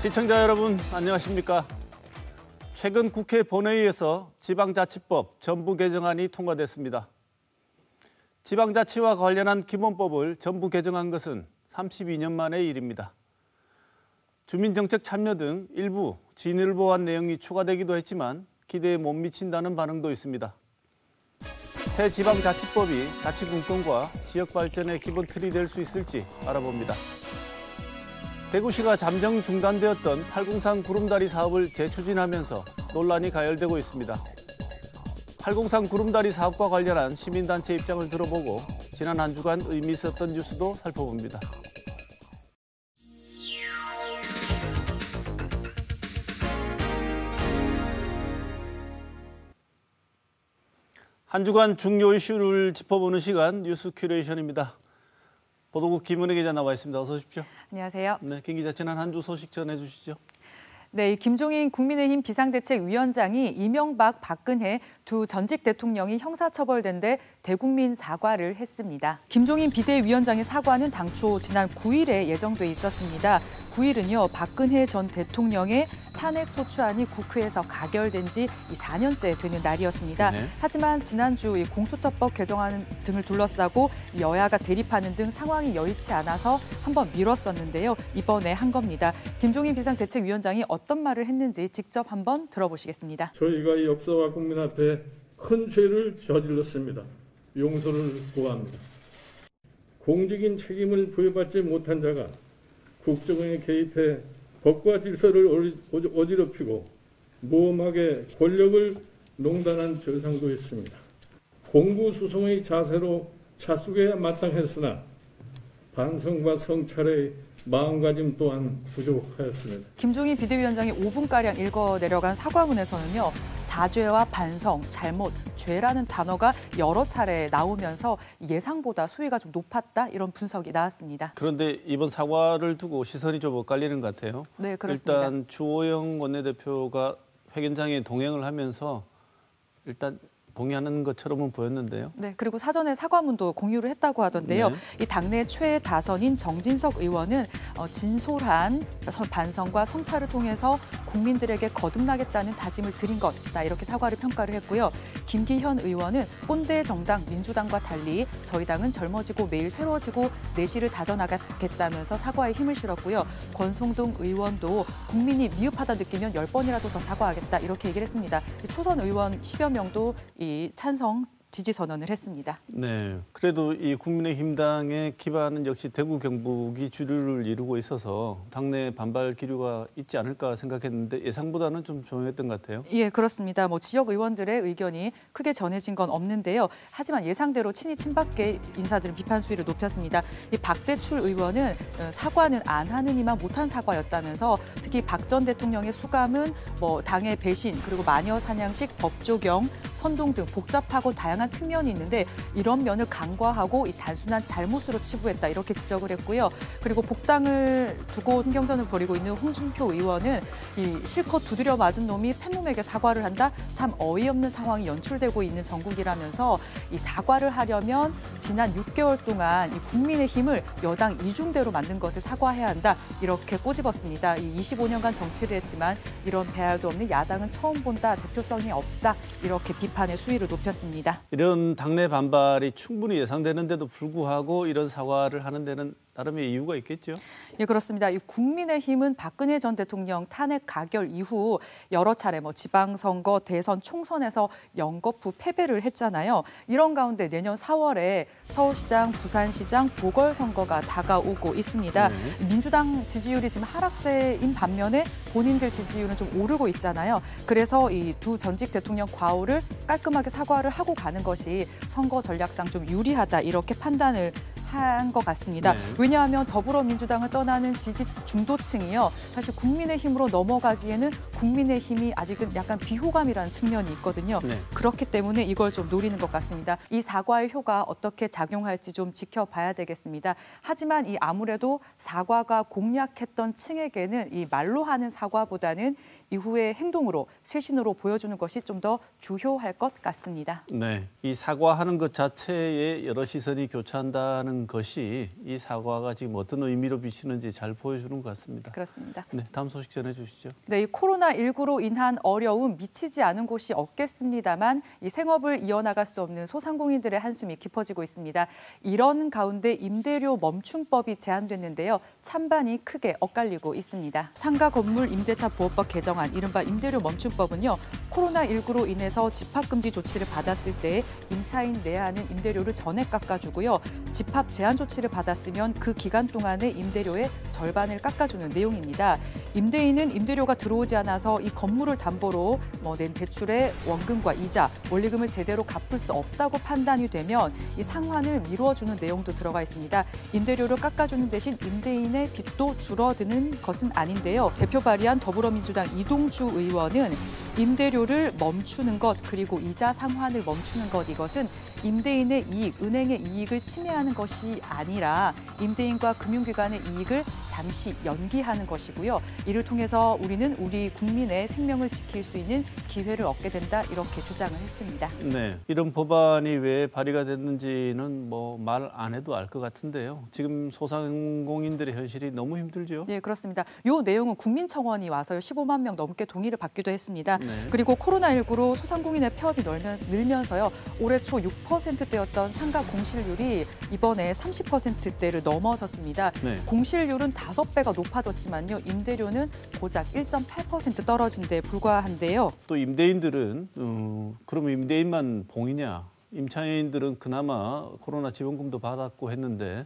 시청자 여러분 안녕하십니까? 최근 국회 본회의에서 지방자치법 전부 개정안이 통과됐습니다. 지방자치와 관련한 기본법을 전부 개정한 것은 32년 만의 일입니다. 주민정책 참여 등 일부 진위를 보완 내용이 추가되기도 했지만 기대에 못 미친다는 반응도 있습니다. 새 지방자치법이 자치분권과 지역 발전의 기본 틀이 될 수 있을지 알아봅니다. 대구시가 잠정 중단되었던 803 구름다리 사업을 재추진하면서 논란이 가열되고 있습니다. 803 구름다리 사업과 관련한 시민단체 입장을 들어보고 지난 한 주간 의미 있었던 뉴스도 살펴봅니다. 한 주간 중요 이슈를 짚어보는 시간 뉴스 큐레이션입니다. 보도국 김은혜 기자 나와 있습니다. 어서 오십시오. 안녕하세요. 네, 김 기자 지난 한 주 소식 전해주시죠. 네, 김종인 국민의힘 비상대책위원장이 이명박, 박근혜 두 전직 대통령이 형사처벌된 데 대국민 사과를 했습니다. 김종인 비대위원장의 사과는 당초 지난 9일에 예정돼 있었습니다. 9일은요, 박근혜 전 대통령의 탄핵 소추안이 국회에서 가결된 지 4년째 되는 날이었습니다. 네. 하지만 지난주 공수처법 개정안 등을 둘러싸고 여야가 대립하는 등 상황이 여의치 않아서 한번 미뤘었는데요. 이번에 한 겁니다. 김종인 비상대책위원장이 어떤 말을 했는지 직접 한번 들어보시겠습니다. 저희가 이 역사와 국민 앞에 큰 죄를 저질렀습니다. 용서를 구합니다. 공직인 책임을 부여받지 못한 자가 국정에 개입해 법과 질서를 어지럽히고 모험하게 권력을 농단한 절상도 있습니다. 공부수성의 자세로 자숙해야 마땅했으나 반성과 성찰의 마음가짐 또한 부족하였습니다. 김종인 비대위원장이 5분가량 읽어 내려간 사과문에서는요. 사죄와 반성, 잘못, 죄라는 단어가 여러 차례 나오면서 예상보다 수위가 좀 높았다 이런 분석이 나왔습니다. 그런데 이번 사과를 두고 시선이 좀 엇갈리는 것 같아요. 네, 그렇습니다. 일단 주호영 원내대표가 회견장에 동행을 하면서 일단 동의하는 것처럼은 보였는데요. 네, 그리고 사전에 사과문도 공유를 했다고 하던데요. 네. 이 당내 최다선인 정진석 의원은 진솔한 반성과 성찰을 통해서 국민들에게 거듭나겠다는 다짐을 드린 것이다. 이렇게 사과를 평가를 했고요. 김기현 의원은 꼰대 정당 민주당과 달리 저희 당은 젊어지고 매일 새로워지고 내실을 다져나가겠다면서 사과에 힘을 실었고요. 권성동 의원도 국민이 미흡하다 느끼면 10번이라도 더 사과하겠다. 이렇게 얘기를 했습니다. 초선 의원 10여 명도 이 찬성 지지 선언을 했습니다. 네, 그래도 이 국민의힘당의 기반은 역시 대구 경북이 주류를 이루고 있어서 당내 반발 기류가 있지 않을까 생각했는데 예상보다는 좀 조용했던 것 같아요. 예, 그렇습니다. 지역 의원들의 의견이 크게 전해진 건 없는데요. 하지만 예상대로 친이 친박계 인사들은 비판 수위를 높였습니다. 이 박대출 의원은 사과는 안 하느니만 못한 사과였다면서 특히 박 전 대통령의 수감은 당의 배신 그리고 마녀 사냥식 법 적용, 선동 등 복잡하고 다양한 측면이 있는데 이런 면을 간과하고 이 단순한 잘못으로 치부했다 이렇게 지적을 했고요. 그리고 복당을 두고 신경전을 벌이고 있는 홍준표 의원은 이 실컷 두드려 맞은 놈이 팬놈에게 사과를 한다? 참 어이없는 상황이 연출되고 있는 정국이라면서 이 사과를 하려면 지난 6개월 동안 이 국민의힘을 여당 이중대로 만든 것을 사과해야 한다 이렇게 꼬집었습니다. 이 25년간 정치를 했지만 이런 배알도 없는 야당은 처음 본다, 대표성이 없다 이렇게 비판의 수위를 높였습니다. 이런 당내 반발이 충분히 예상되는데도 불구하고 이런 사과를 하는 데는 나름의 이유가 있겠죠? 예, 그렇습니다. 이 국민의힘은 박근혜 전 대통령 탄핵 가결 이후 여러 차례 지방선거, 대선, 총선에서 연거푸 패배를 했잖아요. 이런 가운데 내년 4월에 서울시장, 부산시장 보궐선거가 다가오고 있습니다. 네. 민주당 지지율이 지금 하락세인 반면에 본인들 지지율은 좀 오르고 있잖아요. 그래서 이 두 전직 대통령 과오를 깔끔하게 사과를 하고 가는 것이 선거 전략상 좀 유리하다 이렇게 판단을 한 것 같습니다. 네. 왜냐하면 더불어민주당을 떠나는 지지 중도층이요. 사실 국민의힘으로 넘어가기에는 국민의힘이 아직은 약간 비호감이라는 측면이 있거든요. 네. 그렇기 때문에 이걸 좀 노리는 것 같습니다. 이 사과의 효가 어떻게 작용할지 좀 지켜봐야 되겠습니다. 하지만 이 아무래도 사과가 공약했던 층에게는 이 말로 하는 사과보다는 이후의 행동으로 쇄신으로 보여주는 것이 좀 더 주요할 것 같습니다. 네, 이 사과하는 것 자체에 여러 시선이 교차한다는 것이 이 사과가 지금 어떤 의미로 비치는지 잘 보여주는 것 같습니다. 그렇습니다. 네, 다음 소식 전해주시죠. 네, 이 코로나19로 인한 어려움 미치지 않은 곳이 없겠습니다만 이 생업을 이어나갈 수 없는 소상공인들의 한숨이 깊어지고 있습니다. 이런 가운데 임대료 멈춤법이 제안됐는데요. 찬반이 크게 엇갈리고 있습니다. 상가 건물 임대차 보호법 개정안, 이른바 임대료 멈춤법은요. 코로나19로 인해서 집합금지 조치를 받았을 때 임차인 내하는 임대료를 전액 깎아주고요. 집합 제한 조치를 받았으면 그 기간 동안의 임대료의 절반을 깎아주는 내용입니다. 임대인은 임대료가 들어오지 않아서 이 건물을 담보로 낸 대출의 원금과 이자, 원리금을 제대로 갚을 수 없다고 판단이 되면 이 상환을 미뤄주는 내용도 들어가 있습니다. 임대료를 깎아주는 대신 임대인의 빚도 줄어드는 것은 아닌데요. 대표 발의한 더불어민주당 이동주 의원은 임대료를 멈추는 것 그리고 이자 상환을 멈추는 것 이것은 임대인의 이익, 은행의 이익을 침해하는 것이 아니라 임대인과 금융기관의 이익을 잠시 연기하는 것이고요. 이를 통해서 우리는 우리 국민의 생명을 지킬 수 있는 기회를 얻게 된다 이렇게 주장을 했습니다. 네, 이런 법안이 왜 발의가 됐는지는 뭐 말 안 해도 알 것 같은데요. 지금 소상공인들의 현실이 너무 힘들죠. 네, 그렇습니다. 이 내용은 국민청원이 와서 15만 명 넘게 동의를 받기도 했습니다. 네. 그리고 코로나19로 소상공인의 폐업이 늘면서요. 올해 초 6%대였던 상가 공실률이 이번에 30%대를 넘어섰습니다. 네. 공실률은 5배가 높아졌지만요. 임대료는 고작 1.8% 떨어진 데 불과한데요. 또 임대인들은 그럼 임대인만 봉이냐? 임차인들은 그나마 코로나 지원금도 받았고 했는데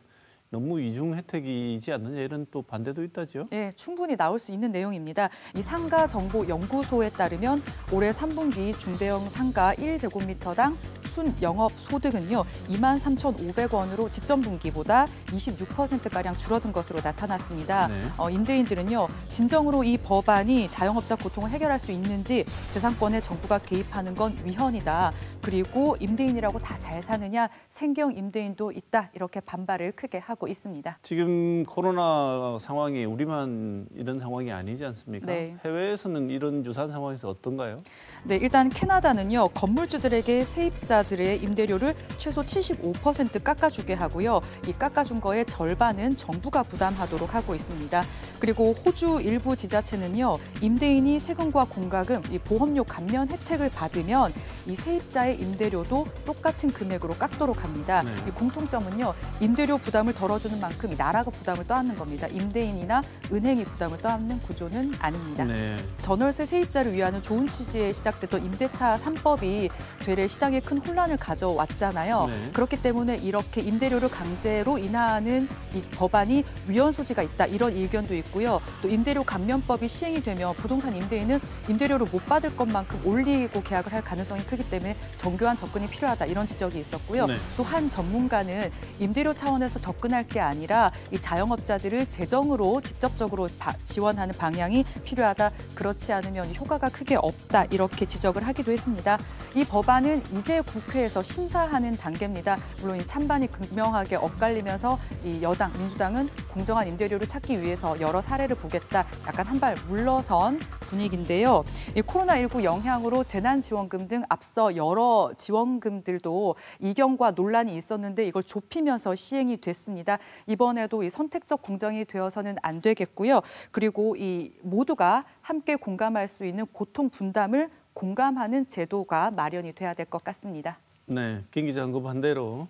너무 이중 혜택이지 않느냐 이런 또 반대도 있다죠. 네, 충분히 나올 수 있는 내용입니다. 이 상가정보연구소에 따르면 올해 3분기 중대형 상가 1제곱미터당 순영업 소득은요 23,500원으로 직전 분기보다 26%가량 줄어든 것으로 나타났습니다. 네. 임대인들은요 진정으로 이 법안이 자영업자 고통을 해결할 수 있는지 재산권에 정부가 개입하는 건 위헌이다. 그리고 임대인이라고 다 잘 사느냐 생경 임대인도 있다 이렇게 반발을 크게 하고 있습니다. 지금 코로나 상황이 우리만 이런 상황이 아니지 않습니까? 네. 해외에서는 이런 유사한 상황에서 어떤가요? 네, 일단 캐나다는요 건물주들에게 세입자들의 임대료를 최소 75% 깎아주게 하고요. 이 깎아준 거의 절반은 정부가 부담하도록 하고 있습니다. 그리고 호주 일부 지자체는요 임대인이 세금과 공과금, 이 보험료 감면 혜택을 받으면 이 세입자의 임대료도 똑같은 금액으로 깎도록 합니다. 네. 이 공통점은요 임대료 부담을 덜어주는 만큼 이 나라가 부담을 떠안는 겁니다. 임대인이나 은행이 부담을 떠안는 구조는 아닙니다. 네. 전월세 세입자를 위하는 좋은 취지에 시작됐던 임대차 3법이 되레 시장에 큰 혼란을 가져왔잖아요. 네. 그렇기 때문에 이렇게 임대료를 강제로 인하하는 이 법안이 위헌 소지가 있다 이런 의견도 있고요. 또 임대료 감면법이 시행이 되면 부동산 임대인은 임대료를 못 받을 것만큼 올리고 계약을 할 가능성이 크기 때문에 정교한 접근이 필요하다 이런 지적이 있었고요. 네. 또 한 전문가는 임대료 차원에서 접근할 게 아니라 이 자영업자들을 재정으로 직접적으로 지원하는 방향이 필요하다. 그렇지 않으면 효과가 크게 없다. 이렇게 지적을 하기도 했습니다. 이 법안은 이제 국회에서 심사하는 단계입니다. 물론 이 찬반이 극명하게 엇갈리면서 이 여당, 민주당은 공정한 임대료를 찾기 위해서 여러 사례를 보겠다. 약간 한 발 물러선 분위기인데요. 이 코로나19 영향으로 재난지원금 등 앞서 여러 지원금들도 이견과 논란이 있었는데 이걸 좁히면서 시행이 됐습니다. 이번에도 이 선택적 공정이 되어서는 안 되겠고요. 그리고 이 모두가 함께 공감할 수 있는 고통 분담을 공감하는 제도가 마련이 돼야 될 것 같습니다. 네, 김 기자 언급한 대로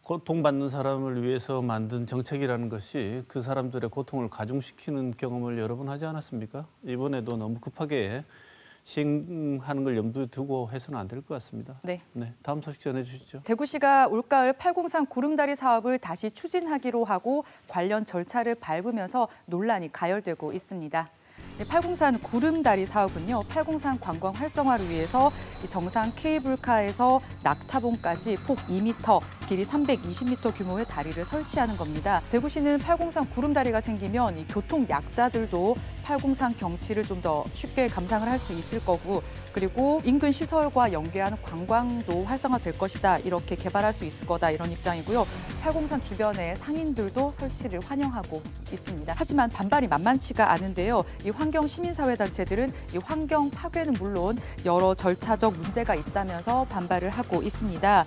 고통받는 사람을 위해서 만든 정책이라는 것이 그 사람들의 고통을 가중시키는 경험을 여러 번 하지 않았습니까? 이번에도 너무 급하게 시행하는 걸 염두에 두고 해서는 안 될 것 같습니다. 네. 네, 다음 소식 전해주시죠. 대구시가 올가을 803 구름다리 사업을 다시 추진하기로 하고 관련 절차를 밟으면서 논란이 가열되고 있습니다. 팔공산 구름다리 사업은요, 팔공산 관광 활성화를 위해서 정상 케이블카에서 낙타봉까지 폭 2m, 길이 320m 규모의 다리를 설치하는 겁니다. 대구시는 팔공산 구름다리가 생기면 이 교통 약자들도 팔공산 경치를 좀 더 쉽게 감상을 할 수 있을 거고, 그리고 인근 시설과 연계한 관광도 활성화될 것이다. 이렇게 개발할 수 있을 거다. 이런 입장이고요. 팔공산 주변에 상인들도 설치를 환영하고 있습니다. 하지만 반발이 만만치가 않은데요. 이 환경 시민사회단체들은 이 환경 파괴는 물론 여러 절차적 문제가 있다면서 반발을 하고 있습니다.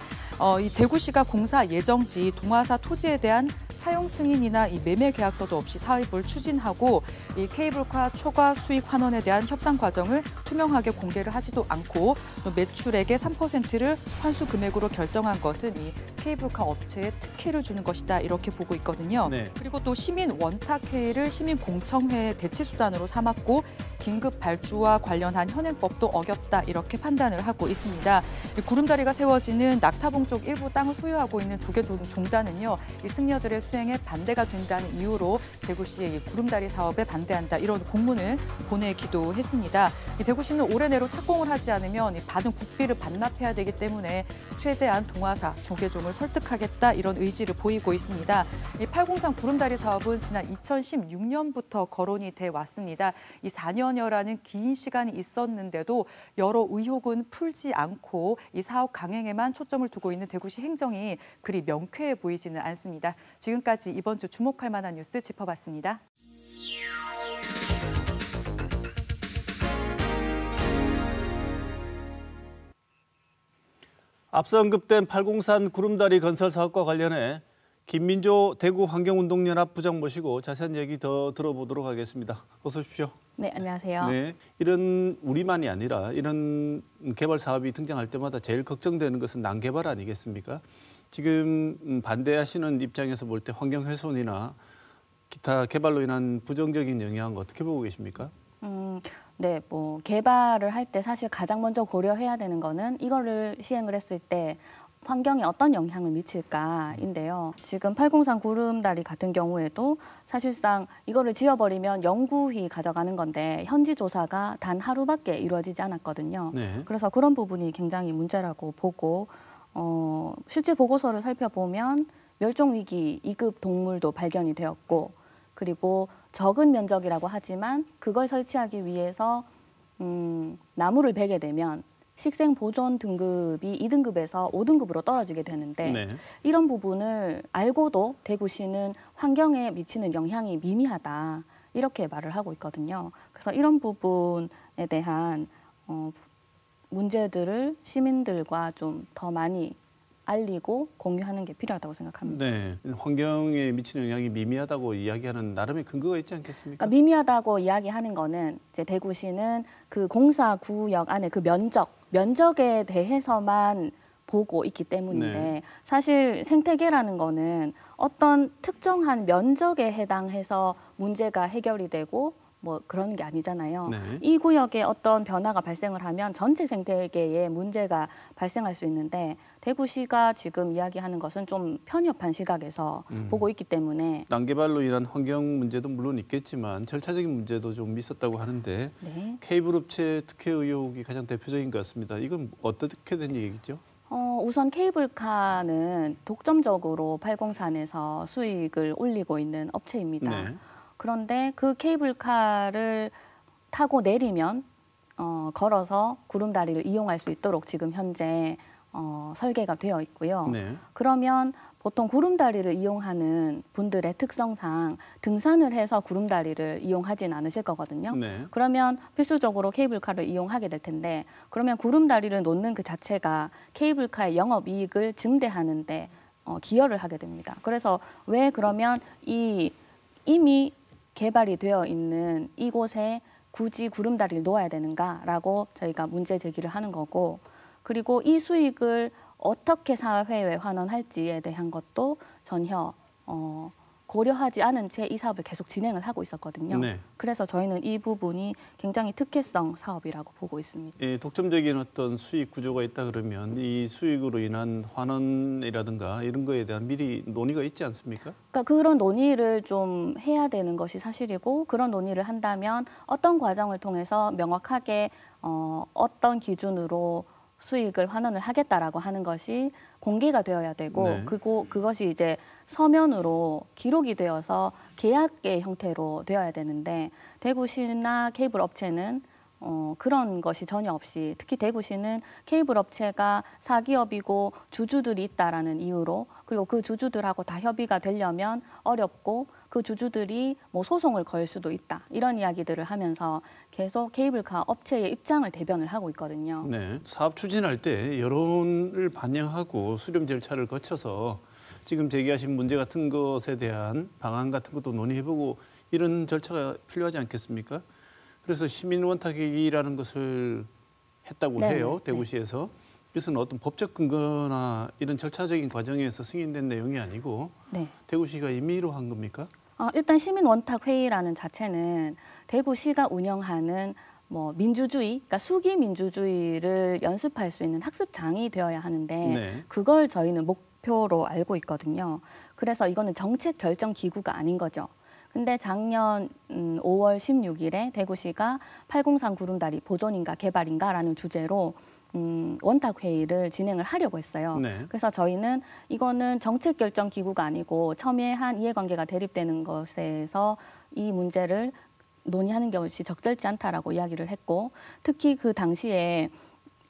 이 대구시가 공사 예정지 동화사 토지에 대한 사용 승인이나 이 매매 계약서도 없이 사업을 추진하고 이 케이블카 초과 수익 환원에 대한 협상 과정을 투명하게 공개를 하지도 않고 또 매출액의 3%를 환수 금액으로 결정한 것은 이 케이블카 업체에 특혜를 주는 것이다 이렇게 보고 있거든요. 네. 그리고 또 시민 원탁회의를 시민공청회의 대체 수단으로 삼았고 긴급 발주와 관련한 현행법도 어겼다 이렇게 판단을 하고 있습니다. 이 구름다리가 세워지는 낙타봉 쪽 일부 땅을 소유하고 있는 조계종단은요, 이 승려들의 수행에 반대가 된다는 이유로 대구시의 이 구름다리 사업에 반대한다 이런 공문을 보내기도 했습니다. 이 대구시는 올해 내로 착공을 하지 않으면 이 받은 국비를 반납해야 되기 때문에 최대한 동화사, 조계종을 설득하겠다 이런 의지를 보이고 있습니다. 이 팔공산 구름다리 사업은 지난 2016년부터 거론이 돼 왔습니다. 이 4년여라는 긴 시간이 있었는데도 여러 의혹은 풀지 않고 이 사업 강행에만 초점을 두고 있는 대구시 행정이 그리 명쾌해 보이지는 않습니다. 지금까지 이번 주 주목할 만한 뉴스 짚어봤습니다. 앞서 언급된 팔공산 구름다리 건설 사업과 관련해 김민조 대구환경운동연합 부장 모시고 자세한 얘기 더 들어보도록 하겠습니다. 어서 오십시오. 네, 안녕하세요. 네, 이런 우리만이 아니라 이런 개발 사업이 등장할 때마다 제일 걱정되는 것은 난개발 아니겠습니까? 지금 반대하시는 입장에서 볼 때 환경 훼손이나 기타 개발로 인한 부정적인 영향 어떻게 보고 계십니까? 네, 뭐 개발을 할 때 사실 가장 먼저 고려해야 되는 거는 이거를 시행을 했을 때 환경에 어떤 영향을 미칠까인데요. 지금 팔공산 구름다리 같은 경우에도 사실상 이거를 지어버리면 영구히 가져가는 건데 현지 조사가 단 하루밖에 이루어지지 않았거든요. 네. 그래서 그런 부분이 굉장히 문제라고 보고 실제 보고서를 살펴보면 멸종위기 2급 동물도 발견이 되었고 그리고 적은 면적이라고 하지만 그걸 설치하기 위해서 나무를 베게 되면 식생보존 등급이 2등급에서 5등급으로 떨어지게 되는데 네. 이런 부분을 알고도 대구시는 환경에 미치는 영향이 미미하다 이렇게 말을 하고 있거든요. 그래서 이런 부분에 대한 문제들을 시민들과 좀 더 많이 알리고 공유하는 게 필요하다고 생각합니다. 네, 환경에 미치는 영향이 미미하다고 이야기하는 나름의 근거가 있지 않겠습니까? 그러니까 미미하다고 이야기하는 거는 이제 대구시는 그 공사 구역 안에 그 면적에 대해서만 보고 있기 때문인데 네. 사실 생태계라는 거는 어떤 특정한 면적에 해당해서 문제가 해결이 되고 뭐 그런 게 아니잖아요. 네. 이 구역에 어떤 변화가 발생을 하면 전체 생태계에 문제가 발생할 수 있는데 대구시가 지금 이야기하는 것은 좀 편협한 시각에서 보고 있기 때문에 난개발로 인한 환경 문제도 물론 있겠지만 절차적인 문제도 좀 있었다고 하는데 네. 케이블 업체 특혜 의혹이 가장 대표적인 것 같습니다. 이건 어떻게 된 얘기죠? 우선 케이블카는 독점적으로 팔공산에서 수익을 올리고 있는 업체입니다. 네. 그런데 그 케이블카를 타고 내리면 걸어서 구름다리를 이용할 수 있도록 지금 현재 설계가 되어 있고요. 네. 그러면 보통 구름다리를 이용하는 분들의 특성상 등산을 해서 구름다리를 이용하진 않으실 거거든요. 네. 그러면 필수적으로 케이블카를 이용하게 될 텐데 그러면 구름다리를 놓는 그 자체가 케이블카의 영업이익을 증대하는 데 기여를 하게 됩니다. 그래서 왜 그러면 이미 개발이 되어 있는 이곳에 굳이 구름다리를 놓아야 되는가라고 저희가 문제 제기를 하는 거고 그리고 이 수익을 어떻게 사회에 환원할지에 대한 것도 전혀 고려하지 않은 채 이 사업을 계속 진행을 하고 있었거든요. 네. 그래서 저희는 이 부분이 굉장히 특혜성 사업이라고 보고 있습니다. 독점적인 어떤 수익 구조가 있다 그러면 이 수익으로 인한 환원이라든가 이런 거에 대한 미리 논의가 있지 않습니까? 그러니까 그런 논의를 좀 해야 되는 것이 사실이고 그런 논의를 한다면 어떤 과정을 통해서 명확하게 어떤 기준으로 수익을 환원을 하겠다라고 하는 것이 공개가 되어야 되고 네. 그것이 이제 서면으로 기록이 되어서 계약의 형태로 되어야 되는데 대구시나 케이블 업체는 그런 것이 전혀 없이 특히 대구시는 케이블 업체가 사기업이고 주주들이 있다라는 이유로 그리고 그 주주들하고 다 협의가 되려면 어렵고 그 주주들이 뭐 소송을 걸 수도 있다 이런 이야기들을 하면서 계속 케이블카 업체의 입장을 대변을 하고 있거든요. 네. 사업 추진할 때 여론을 반영하고 수렴 절차를 거쳐서 지금 제기하신 문제 같은 것에 대한 방안 같은 것도 논의해보고 이런 절차가 필요하지 않겠습니까? 그래서 시민 원탁이라는 것을 했다고 네, 해요. 네, 대구시에서. 그것은 어떤 법적 근거나 이런 절차적인 과정에서 승인된 내용이 아니고 네. 대구시가 임의로 한 겁니까? 일단 시민원탁회의라는 자체는 대구시가 운영하는 뭐 민주주의, 그러니까 수기 민주주의를 연습할 수 있는 학습장이 되어야 하는데 네. 그걸 저희는 목표로 알고 있거든요. 그래서 이거는 정책 결정 기구가 아닌 거죠. 근데 작년 5월 16일에 대구시가 803 구름다리 보존인가 개발인가라는 주제로 원탁회의를 진행을 하려고 했어요. 네. 그래서 저희는 이거는 정책 결정 기구가 아니고 첨예한 이해관계가 대립되는 것에서 이 문제를 논의하는 것이 적절치 않다라고 이야기를 했고 특히 그 당시에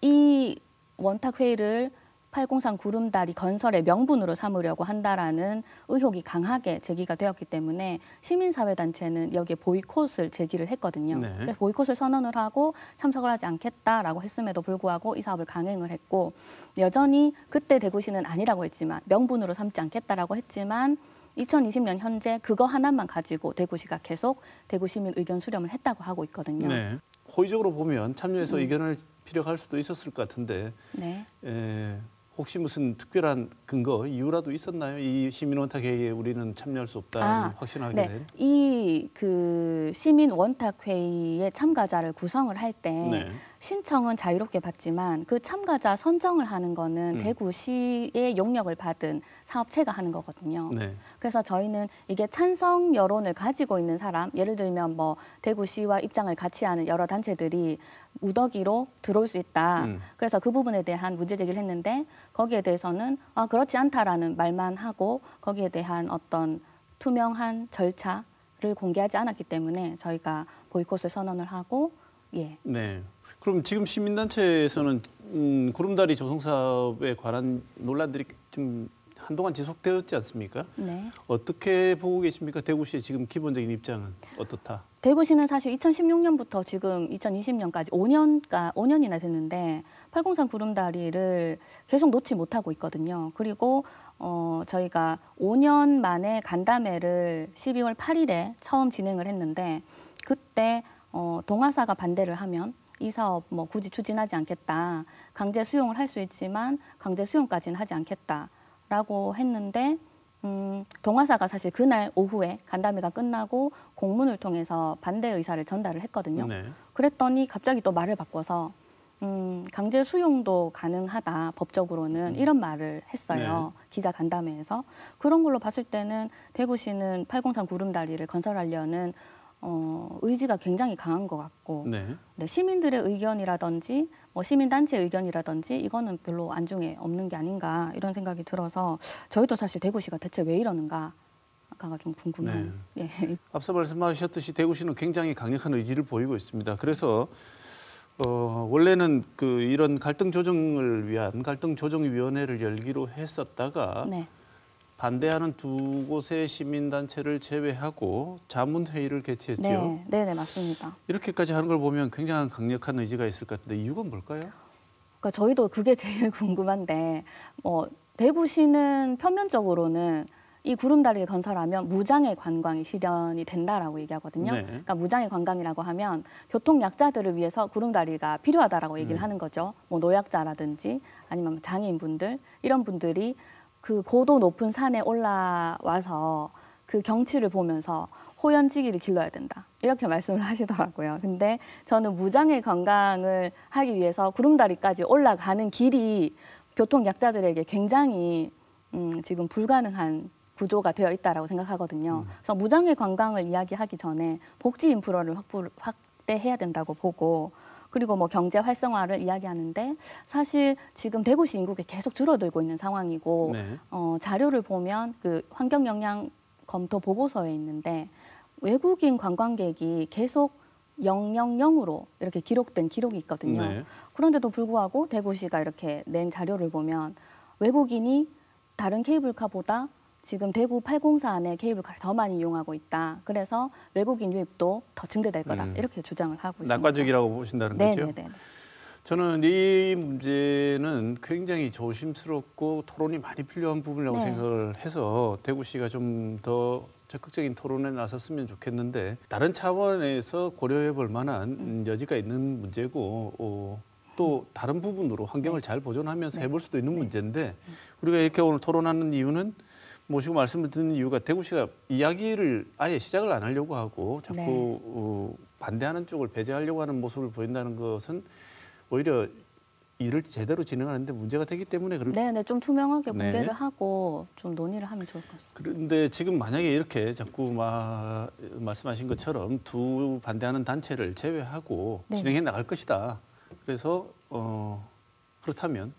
이 원탁회의를 803 구름다리 건설의 명분으로 삼으려고 한다라는 의혹이 강하게 제기가 되었기 때문에 시민사회단체는 여기에 보이콧을 제기를 했거든요. 네. 그래서 보이콧을 선언을 하고 참석을 하지 않겠다라고 했음에도 불구하고 이 사업을 강행을 했고 여전히 그때 대구시는 아니라고 했지만 명분으로 삼지 않겠다라고 했지만 2020년 현재 그거 하나만 가지고 대구시가 계속 대구시민 의견 수렴을 했다고 하고 있거든요. 네. 호의적으로 보면 참여해서 의견을 피력할 수도 있었을 것 같은데 네. 혹시 무슨 특별한 근거, 이유라도 있었나요? 이 시민원탁회의에 우리는 참여할 수 없다는 확신하게 네. 된? 이 그 시민원탁회의에 참가자를 구성을 할 때 네. 신청은 자유롭게 받지만 그 참가자 선정을 하는 거는 대구시의 용역을 받은 사업체가 하는 거거든요. 네. 그래서 저희는 이게 찬성 여론을 가지고 있는 사람, 예를 들면 뭐 대구시와 입장을 같이 하는 여러 단체들이 무더기로 들어올 수 있다. 그래서 그 부분에 대한 문제 제기를 했는데 거기에 대해서는 그렇지 않다라는 말만 하고 거기에 대한 어떤 투명한 절차를 공개하지 않았기 때문에 저희가 보이콧을 선언을 하고 예. 네. 그럼 지금 시민단체에서는 구름다리 조성 사업에 관한 논란들이 좀 한동안 지속되었지 않습니까? 네. 어떻게 보고 계십니까? 대구시의 지금 기본적인 입장은 어떻다? 대구시는 사실 2016년부터 지금 2020년까지 5년이나 됐는데 803 구름다리를 계속 놓지 못하고 있거든요. 그리고 저희가 5년 만에 간담회를 12월 8일에 처음 진행을 했는데 그때 동아사가 반대를 하면 이 사업 뭐 굳이 추진하지 않겠다. 강제 수용을 할 수 있지만 강제 수용까지는 하지 않겠다라고 했는데 동아사가 사실 그날 오후에 간담회가 끝나고 공문을 통해서 반대 의사를 전달을 했거든요. 네. 그랬더니 갑자기 또 말을 바꿔서 강제 수용도 가능하다 법적으로는 이런 말을 했어요. 네. 기자 간담회에서. 그런 걸로 봤을 때는 대구시는 803 구름다리를 건설하려는 의지가 굉장히 강한 것 같고 네. 네, 시민들의 의견이라든지 뭐 시민단체 의견이라든지 이거는 별로 안중에 없는 게 아닌가 이런 생각이 들어서 저희도 사실 대구시가 대체 왜 이러는가가 좀 궁금한. 네. 예. 앞서 말씀하셨듯이 대구시는 굉장히 강력한 의지를 보이고 있습니다. 그래서 원래는 이런 갈등 조정을 위한 갈등 조정위원회를 열기로 했었다가 네. 반대하는 두 곳의 시민단체를 제외하고 자문회의를 개최했죠. 네, 네, 맞습니다. 이렇게까지 하는 걸 보면 굉장히 강력한 의지가 있을 것 같은데 이유가 뭘까요? 그러니까 저희도 그게 제일 궁금한데 대구시는 표면적으로는 이 구름다리를 건설하면 무장의 관광이 실현이 된다라고 얘기하거든요. 네. 그러니까 무장의 관광이라고 하면 교통 약자들을 위해서 구름다리가 필요하다라고 얘기를 하는 거죠. 뭐 노약자라든지 아니면 장애인분들 이런 분들이 그 고도 높은 산에 올라와서 그 경치를 보면서 호연지기를 길러야 된다. 이렇게 말씀을 하시더라고요. 근데 저는 무장애 관광을 하기 위해서 구름다리까지 올라가는 길이 교통 약자들에게 굉장히 지금 불가능한 구조가 되어 있다라고 생각하거든요. 그래서 무장애 관광을 이야기하기 전에 복지 인프라를 확대해야 된다고 보고 그리고 뭐 경제 활성화를 이야기하는데 사실 지금 대구시 인구가 계속 줄어들고 있는 상황이고 네. 자료를 보면 그 환경 영향 검토 보고서에 있는데 외국인 관광객이 계속 000으로 이렇게 기록된 기록이 있거든요. 네. 그런데도 불구하고 대구시가 이렇게 낸 자료를 보면 외국인이 다른 케이블카보다 지금 대구 804 안에 케이블카를 더 많이 이용하고 있다. 그래서 외국인 유입도 더 증대될 거다. 이렇게 주장을 하고 있습니다. 낙관적이라고 보신다는 거죠? 네네네. 저는 이 문제는 굉장히 조심스럽고 토론이 많이 필요한 부분이라고 네. 생각을 해서 대구시가 좀 더 적극적인 토론에 나섰으면 좋겠는데 다른 차원에서 고려해 볼 만한 여지가 있는 문제고 또 다른 부분으로 환경을 잘 보존하면서 해볼 수도 있는 문제인데 우리가 이렇게 오늘 토론하는 이유는 모시고 말씀을 듣는 이유가 대구시가 이야기를 아예 시작을 안 하려고 하고 자꾸 반대하는 쪽을 배제하려고 하는 모습을 보인다는 것은 오히려 일을 제대로 진행하는데 문제가 되기 때문에 네, 좀 투명하게 네. 공개를 하고 좀 논의를 하면 좋을 것 같습니다. 그런데 지금 만약에 이렇게 자꾸 말씀하신 것처럼 두 반대하는 단체를 제외하고 네. 진행해 나갈 것이다. 그래서 그렇다면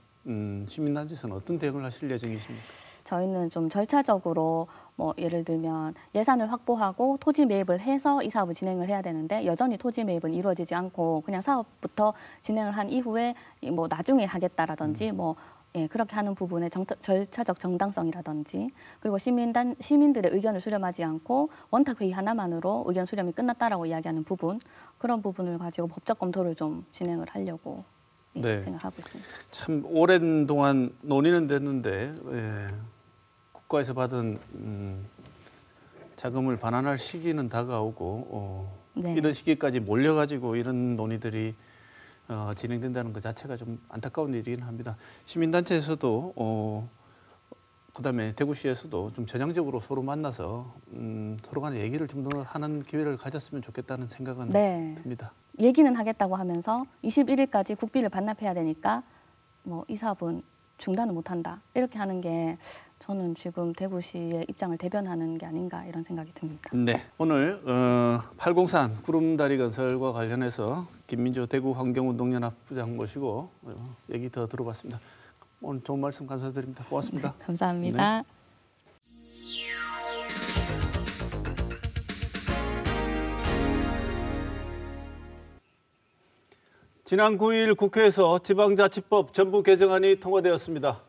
시민단체에서는 어떤 대응을 하실 예정이십니까? 저희는 좀 절차적으로 뭐 예를 들면 예산을 확보하고 토지 매입을 해서 이 사업을 진행을 해야 되는데 여전히 토지 매입은 이루어지지 않고 그냥 사업부터 진행을 한 이후에 뭐 나중에 하겠다라든지 뭐 예, 그렇게 하는 부분의 절차적 정당성이라든지 그리고 시민들의 의견을 수렴하지 않고 원탁 회의 하나만으로 의견 수렴이 끝났다라고 이야기하는 부분 그런 부분을 가지고 법적 검토를 좀 진행을 하려고 네. 생각하고 있습니다. 참 오랜 동안 논의는 됐는데 국가에서 받은 자금을 반환할 시기는 다가오고 네. 이런 시기까지 몰려가지고 이런 논의들이 진행된다는 것 자체가 좀 안타까운 일이긴 합니다. 시민단체에서도 그다음에 대구시에서도 좀 전향적으로 서로 만나서 서로 간에 얘기를 좀 더 하는 기회를 가졌으면 좋겠다는 생각은 네. 듭니다. 얘기는 하겠다고 하면서 21일까지 국비를 반납해야 되니까 뭐 이 사업은 중단을 못한다 이렇게 하는 게 저는 지금 대구시의 입장을 대변하는 게 아닌가 이런 생각이 듭니다. 네, 오늘 803 구름다리 건설과 관련해서 김민조 대구 환경운동연합 부장 모시고 얘기 더 들어봤습니다. 오늘 좋은 말씀 감사드립니다. 고맙습니다. 네, 감사합니다. 네. 지난 9일 국회에서 지방자치법 전부 개정안이 통과되었습니다.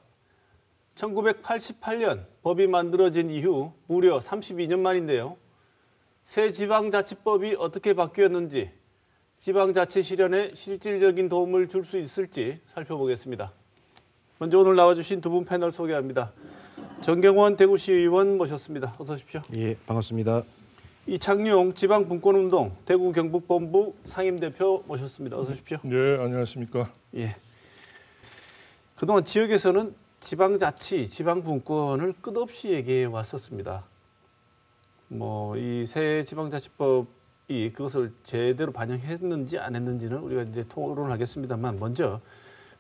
1988년 법이 만들어진 이후 무려 32년 만인데요. 새 지방자치법이 어떻게 바뀌었는지, 지방자치 실현에 실질적인 도움을 줄 수 있을지 살펴보겠습니다. 먼저 오늘 나와주신 두 분 패널 소개합니다. 정경원 대구시 의원 모셨습니다. 어서 오십시오. 예, 반갑습니다. 이창용 지방분권운동 대구 경북본부 상임대표 모셨습니다. 어서 오십시오. 네, 안녕하십니까. 예. 그동안 지역에서는 지방자치, 지방분권을 끝없이 얘기해 왔었습니다. 뭐 이 새 지방자치법이 그것을 제대로 반영했는지 안 했는지는 우리가 이제 토론하겠습니다만 먼저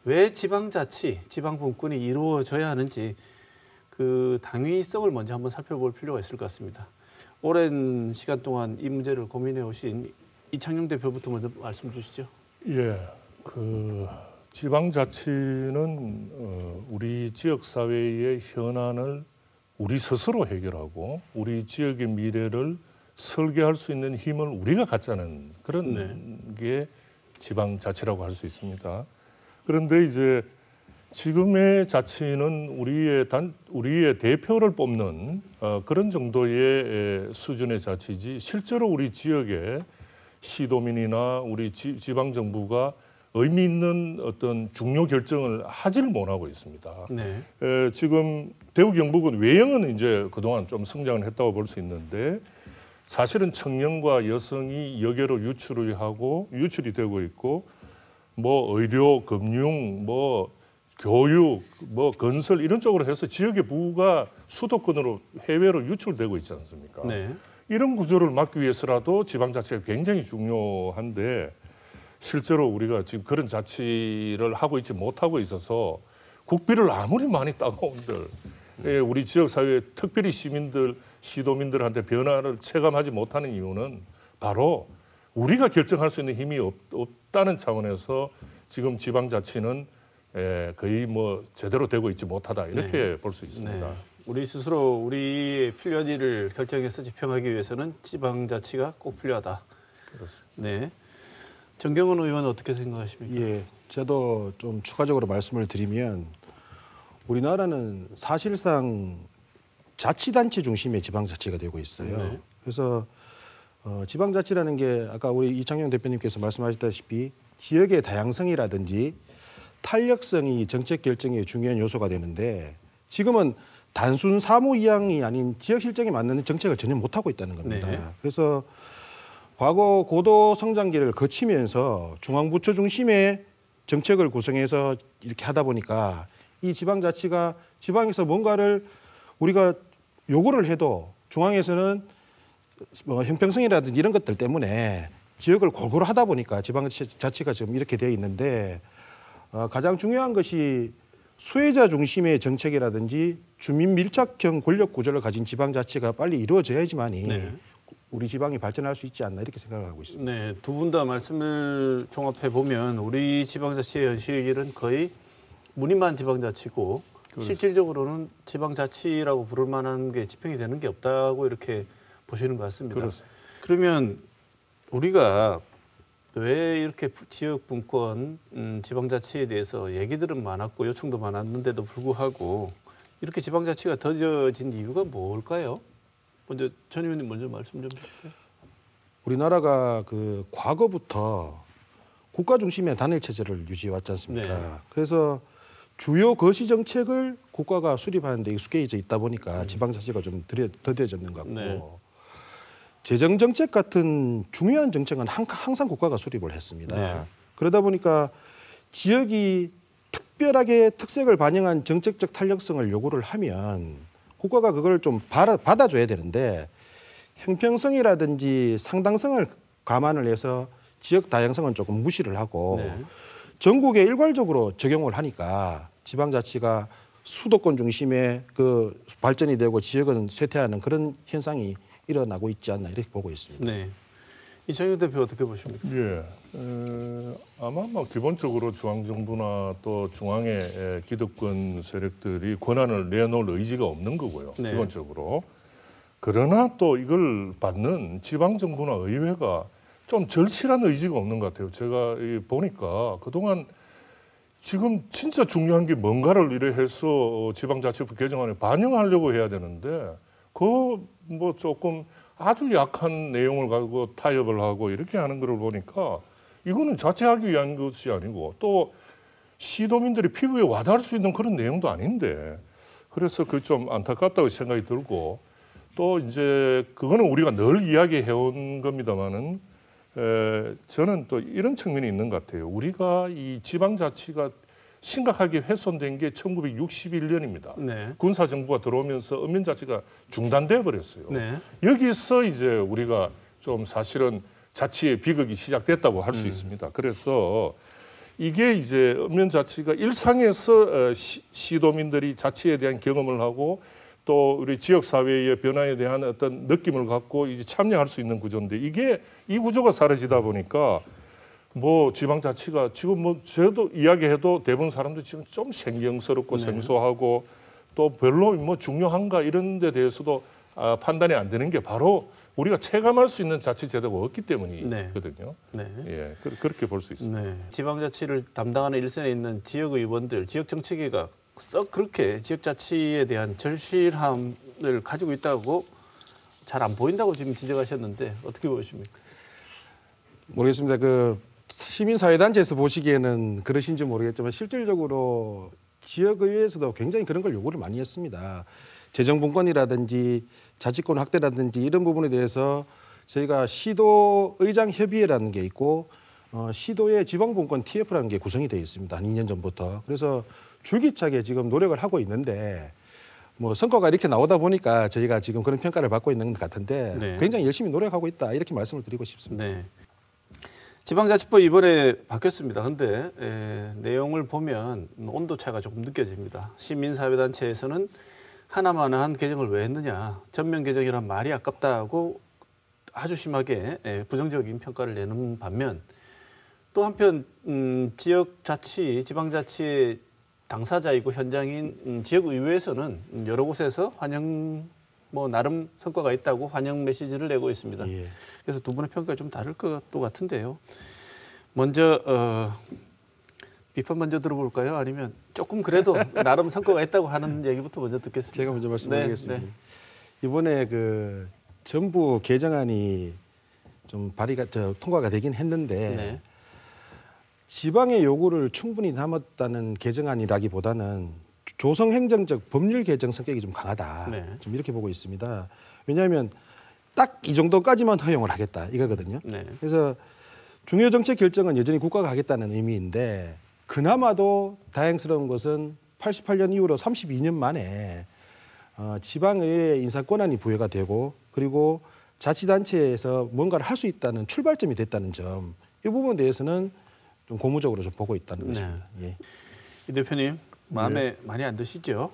왜 지방자치, 지방분권이 이루어져야 하는지 그 당위성을 먼저 한번 살펴볼 필요가 있을 것 같습니다. 오랜 시간 동안 이 문제를 고민해 오신 이창용 대표부터 먼저 말씀 주시죠. 예, 지방자치는 우리 지역사회의 현안을 우리 스스로 해결하고 우리 지역의 미래를 설계할 수 있는 힘을 우리가 갖자는 그런 게 지방자치라고 할 수 있습니다. 그런데 이제 지금의 자치는 우리의 대표를 뽑는 그런 정도의 수준의 자치지 실제로 우리 지역의 시도민이나 우리 지방정부가 의미 있는 어떤 중요 결정을 하지를 못하고 있습니다. 네. 지금 대구 경북은 외형은 이제 그동안 좀 성장을 했다고 볼 수 있는데 사실은 청년과 여성이 여계로 유출이 되고 있고 뭐 의료, 금융, 뭐 교육, 뭐 건설 이런 쪽으로 해서 지역의 부가 수도권으로 해외로 유출되고 있지 않습니까? 네. 이런 구조를 막기 위해서라도 지방자치가 굉장히 중요한데 실제로 우리가 지금 그런 자치를 하고 있지 못하고 있어서 국비를 아무리 많이 따가운들 우리 지역사회 특별히 시민들, 시도민들한테 변화를 체감하지 못하는 이유는 바로 우리가 결정할 수 있는 힘이 없다는 차원에서 지금 지방자치는 거의 뭐 제대로 되고 있지 못하다 이렇게 볼 수 있습니다. 네. 우리 스스로 우리의 필요한 일을 결정해서 집행하기 위해서는 지방자치가 꼭 필요하다. 그렇습니다. 네. 정경원 의원 어떻게 생각하십니까? 예, 저도 좀 추가적으로 말씀을 드리면 우리나라는 사실상 자치단체 중심의 지방자치가 되고 있어요. 네. 그래서 지방자치라는 게 아까 우리 이창용 대표님께서 말씀하셨다시피 지역의 다양성이라든지 탄력성이 정책 결정의 중요한 요소가 되는데 지금은 단순 사무 이양이 아닌 지역 실정에 맞는 정책을 전혀 못하고 있다는 겁니다. 네. 그래서 과거 고도 성장기를 거치면서 중앙부처 중심의 정책을 구성해서 이렇게 하다 보니까 이 지방자치가 지방에서 뭔가를 우리가 요구를 해도 중앙에서는 뭐 형평성이라든지 이런 것들 때문에 지역을 골고루 하다 보니까 지방자치가 지금 이렇게 되어 있는데 가장 중요한 것이 수혜자 중심의 정책이라든지 주민 밀착형 권력 구조를 가진 지방자치가 빨리 이루어져야지만이 네. 우리 지방이 발전할 수 있지 않나 이렇게 생각을 하고 있습니다. 네, 두 분 다 말씀을 종합해 보면 우리 지방자치의 현실은 거의 무늬만 지방자치고 실질적으로는 지방자치라고 부를 만한 게 집행이 되는 게 없다고 이렇게 보시는 것 같습니다. 그렇습니다. 그러면 우리가 왜 이렇게 지역 분권, 지방자치에 대해서 얘기들은 많았고 요청도 많았는데도 불구하고 이렇게 지방자치가 더뎌진 이유가 뭘까요? 먼저 전 의원님 먼저 말씀 좀 주실까요? 우리나라가 그 과거부터 국가 중심의 단일 체제를 유지해 왔지 않습니까? 네. 그래서 주요 거시 정책을 국가가 수립하는 데 익숙해져 있다 보니까 지방자치가 좀 더뎌졌는 것 같고 네. 재정 정책 같은 중요한 정책은 항상 국가가 수립을 했습니다. 네. 그러다 보니까 지역이 특별하게 특색을 반영한 정책적 탄력성을 요구를 하면 국가가 그걸 좀 받아줘야 되는데 형평성이라든지 상당성을 감안을 해서 지역 다양성은 조금 무시를 하고 네. 전국에 일괄적으로 적용을 하니까 지방자치가 수도권 중심의 그 발전이 되고 지역은 쇠퇴하는 그런 현상이 일어나고 있지 않나 이렇게 보고 있습니다. 네. 이창용 대표 어떻게 보십니까? 예, 아마 뭐 기본적으로 중앙정부나 또 중앙의 기득권 세력들이 권한을 내놓을 의지가 없는 거고요. 네. 기본적으로. 그러나 또 이걸 받는 지방정부나 의회가 좀 절실한 의지가 없는 것 같아요. 제가 보니까 그동안 지금 진짜 중요한 게 뭔가를 이래 해서 지방자치법 개정안에 반영하려고 해야 되는데 그 뭐 조금 아주 약한 내용을 가지고 타협을 하고 이렇게 하는 거를 보니까 이거는 자체하기 위한 것이 아니고 또 시도민들의 피부에 와닿을 수 있는 그런 내용도 아닌데 그래서 그 좀 안타깝다고 생각이 들고 또 이제 그거는 우리가 늘 이야기해온 겁니다만은 저는 또 이런 측면이 있는 것 같아요. 우리가 이 지방자치가 심각하게 훼손된 게 1961년입니다. 네. 군사정부가 들어오면서 읍면자치가 중단돼 버렸어요. 네. 여기서 이제 우리가 좀 사실은 자치의 비극이 시작됐다고 할 수 있습니다. 그래서 이게 이제 읍면자치가 일상에서 시도민들이 자치에 대한 경험을 하고 또 우리 지역사회의 변화에 대한 어떤 느낌을 갖고 이제 참여할 수 있는 구조인데 이게 이 구조가 사라지다 보니까 뭐 지방자치가 지금 뭐 저도 이야기해도 대부분 사람들이 지금 좀 생경스럽고 생소하고 또 별로 뭐 중요한가 이런 데 대해서도 판단이 안 되는 게 바로 우리가 체감할 수 있는 자치제도가 없기 때문이거든요. 네. 예, 그렇게 볼 수 있습니다. 네. 지방자치를 담당하는 일선에 있는 지역의원들, 지역정치계가 썩 그렇게 지역자치에 대한 절실함을 가지고 있다고 잘 안 보인다고 지금 지적하셨는데 어떻게 보십니까? 모르겠습니다. 그 시민사회단체에서 보시기에는 그러신지 모르겠지만 실질적으로 지역의회에서도 굉장히 그런 걸 요구를 많이 했습니다. 재정분권이라든지 자치권 확대라든지 이런 부분에 대해서 저희가 시도의장협의회라는 게 있고 시도의 지방분권 TF라는 게 구성이 되어 있습니다. 한 2년 전부터. 그래서 줄기차게 지금 노력을 하고 있는데 뭐 성과가 이렇게 나오다 보니까 저희가 지금 그런 평가를 받고 있는 것 같은데 네. 굉장히 열심히 노력하고 있다 이렇게 말씀을 드리고 싶습니다. 네. 지방자치법 이번에 바뀌었습니다. 근데 내용을 보면 온도 차가 조금 느껴집니다. 시민사회단체에서는 하나만한 개정을 왜 했느냐. 전면 개정이란 말이 아깝다고 아주 심하게 부정적인 평가를 내는 반면 또 한편 지역자치, 지방자치의 당사자이고 현장인 지역의회에서는 여러 곳에서 환영 뭐 나름 성과가 있다고 환영 메시지를 내고 있습니다. 예. 그래서 두 분의 평가가 좀 다를 것도 같은데요. 먼저 비판 먼저 들어볼까요? 아니면 조금 그래도 나름 성과가 있다고 하는 얘기부터 먼저 듣겠습니다. 제가 먼저 말씀드리겠습니다. 네. 이번에 그 전부 개정안이 좀 통과가 되긴 했는데 네. 지방의 요구를 충분히 담았다는 개정안이라기보다는 조성행정적 법률 개정 성격이 좀 강하다. 네. 좀 이렇게 보고 있습니다. 왜냐하면 딱 이 정도까지만 허용을 하겠다 이거거든요. 네. 그래서 중요 정책 결정은 여전히 국가가 하겠다는 의미인데 그나마도 다행스러운 것은 88년 이후로 32년 만에 지방의회 인사 권한이 부여가 되고 그리고 자치단체에서 뭔가를 할 수 있다는 출발점이 됐다는 점, 이 부분에 대해서는 좀 고무적으로 좀 보고 있다는 것입니다. 예. 이 대표님 마음에 많이 안 드시죠?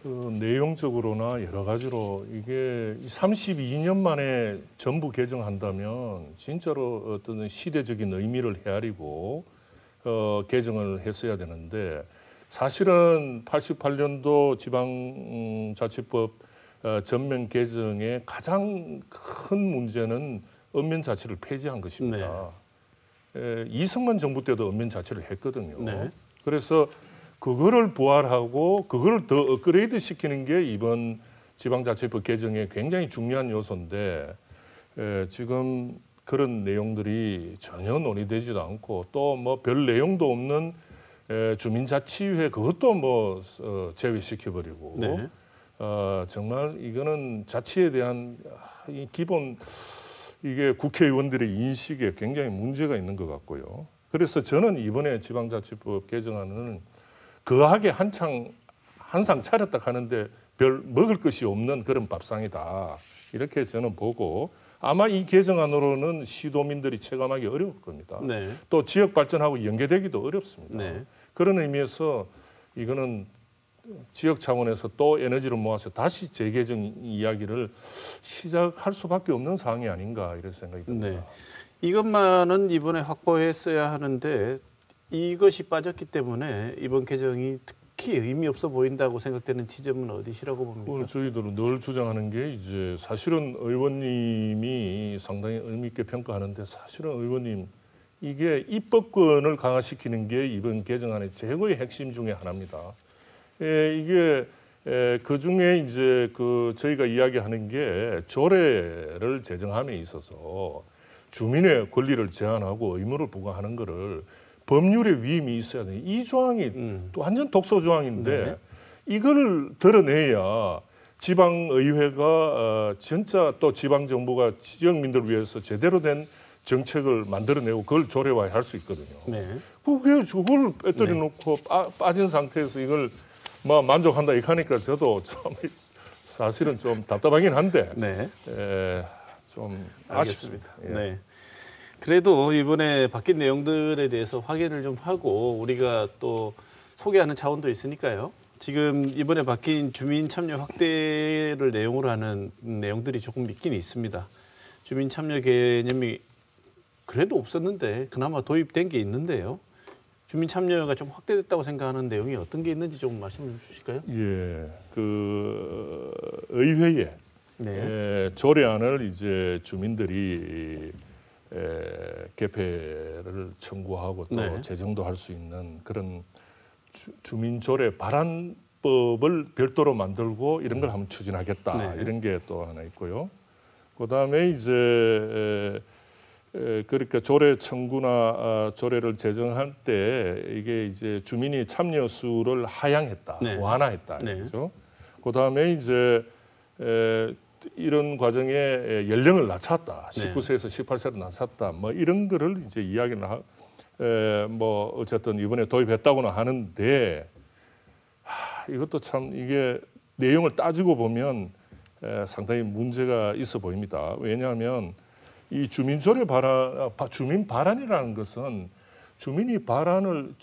내용적으로나 여러 가지로 이게 32년 만에 전부 개정한다면 진짜로 어떤 시대적인 의미를 헤아리고 개정을 했어야 되는데 사실은 88년도 지방자치법 전면 개정의 가장 큰 문제는 엄면 자치를 폐지한 것입니다. 이승만 정부 때도 엄면 자치를 했거든요. 네. 그래서 그거를 부활하고 그거를 더 업그레이드 시키는 게 이번 지방자치법 개정의 굉장히 중요한 요소인데 지금 그런 내용들이 전혀 논의되지도 않고 또 뭐 별 내용도 없는 주민자치회 그것도 뭐 제외시켜버리고 네. 정말 이거는 자치에 대한 이 기본 이게 국회의원들의 인식에 굉장히 문제가 있는 것 같고요. 그래서 저는 이번에 지방자치법 개정안은 거하게 한상 차렸다 하는데 별 먹을 것이 없는 그런 밥상이다. 이렇게 저는 보고 아마 이 개정안으로는 시도민들이 체감하기 어려울 겁니다. 네. 또 지역 발전하고 연계되기도 어렵습니다. 네. 그런 의미에서 이거는 지역 차원에서 또 에너지를 모아서 다시 재개정 이야기를 시작할 수밖에 없는 상황이 아닌가 이런 생각이 듭니다. 네. 이것만은 이번에 확보했어야 하는데 이것이 빠졌기 때문에 이번 개정이 특히 의미 없어 보인다고 생각되는 지점은 어디시라고 봅니까? 저희들은 늘 주장하는 게 이제 사실은 의원님이 상당히 의미 있게 평가하는데 사실은 의원님 이게 입법권을 강화시키는 게 이번 개정안의 최고의 핵심 중에 하나입니다. 이게 그 중에 이제 그 저희가 이야기하는 게 조례를 제정함에 있어서 주민의 권리를 제한하고 의무를 부과하는 거를 법률의 위임이 있어야 돼. 이 조항이 또 완전 독소 조항인데 네. 이걸 드러내야 지방의회가 진짜 또 지방정부가 지역민들을 위해서 제대로 된 정책을 만들어내고 그걸 조례화할 수 있거든요. 네. 그걸 빼뜨려 놓고 빠진 상태에서 이걸 뭐 만족한다 이렇게 하니까 저도 참 사실은 좀 답답하긴 한데 네. 좀 알겠습니다. 아쉽습니다. 예. 네. 그래도 이번에 바뀐 내용들에 대해서 확인을 좀 하고 우리가 또 소개하는 차원도 있으니까요. 지금 이번에 바뀐 주민 참여 확대를 내용으로 하는 내용들이 조금 있긴 있습니다. 주민 참여 개념이 그래도 없었는데 그나마 도입된 게 있는데요. 주민 참여가 좀 확대됐다고 생각하는 내용이 어떤 게 있는지 좀 말씀해 주실까요? 예, 그 의회에 네. 조례안을 이제 주민들이 개폐를 청구하고 또 네. 제정도 할 수 있는 그런 주민조례 발안법을 별도로 만들고 이런 걸 한번 추진하겠다. 네. 이런 게 또 하나 있고요. 그다음에 이제 그러니까 조례 청구나 조례를 제정할 때 이게 이제 주민이 참여 수를 하향했다, 네. 완화했다. 네. 그렇죠? 그다음에 이제 이런 과정에 연령을 낮췄다, 19세에서 18세로 낮췄다, 뭐 이런 거를 이제 이야기를 뭐 어쨌든 이번에 도입했다고는 하는데 이것도 참 이게 내용을 따지고 보면 상당히 문제가 있어 보입니다. 왜냐하면 이 주민 발안이라는 것은 주민이 발안을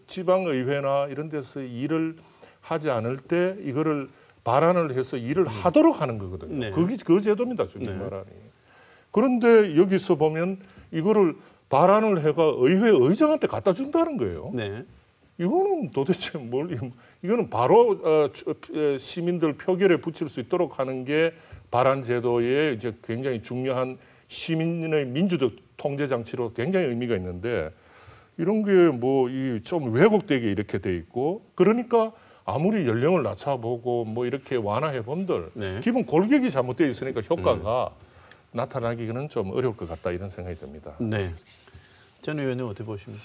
지방의회나 이런 데서 일을 하지 않을 때 이거를 발안을 해서 일을 하도록 하는 거거든요. 네. 그 제도입니다, 주민 발안이. 그런데 여기서 보면 이거를 발안을 해가 의회 의장한테 갖다 준다는 거예요. 네. 이거는 도대체 이거는 바로 시민들 표결에 붙일 수 있도록 하는 게 발안 제도의 이제 굉장히 중요한 시민의 민주적 통제 장치로 굉장히 의미가 있는데 이런 게 뭐 좀 왜곡되게 이렇게 돼 있고 그러니까 아무리 연령을 낮춰보고 뭐 이렇게 완화해 본들 네. 기본 골격이 잘못되어 있으니까 효과가 나타나기는 좀 어려울 것 같다 이런 생각이 듭니다. 네. 전 의원님 어떻게 보십니까?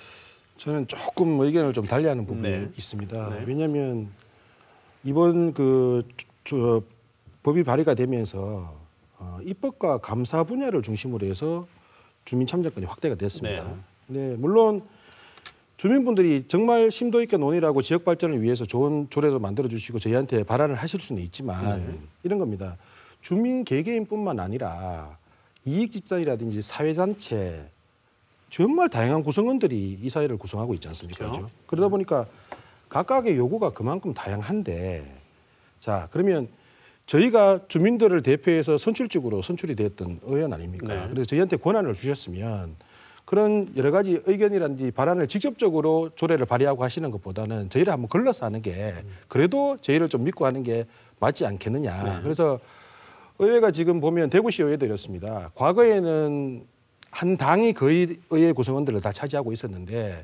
저는 조금 의견을 좀 달리하는 부분이 네. 있습니다. 네. 왜냐하면 이번 법이 발의가 되면서 입법과 감사 분야를 중심으로 해서 주민 참여권이 확대가 됐습니다. 네. 네, 물론 주민분들이 정말 심도 있게 논의하고 지역 발전을 위해서 좋은 조례도 만들어 주시고 저희한테 발안을 하실 수는 있지만 이런 겁니다. 주민 개개인뿐만 아니라 이익 집단이라든지 사회단체 정말 다양한 구성원들이 이 사회를 구성하고 있지 않습니까? 그렇죠. 그러다 보니까 각각의 요구가 그만큼 다양한데 자 그러면 저희가 주민들을 대표해서 선출직으로 선출이 됐던 의원 아닙니까? 네. 그래서 저희한테 권한을 주셨으면 그런 여러 가지 의견이라든지 발안을 직접적으로 조례를 발의하고 하시는 것보다는 저희를 한번 걸러서 하는 게 그래도 저희를 좀 믿고 하는 게 맞지 않겠느냐. 네. 그래서 의회가 지금 보면 대구시 의회도 이렇습니다. 과거에는 한 당이 거의 의회 구성원들을 다 차지하고 있었는데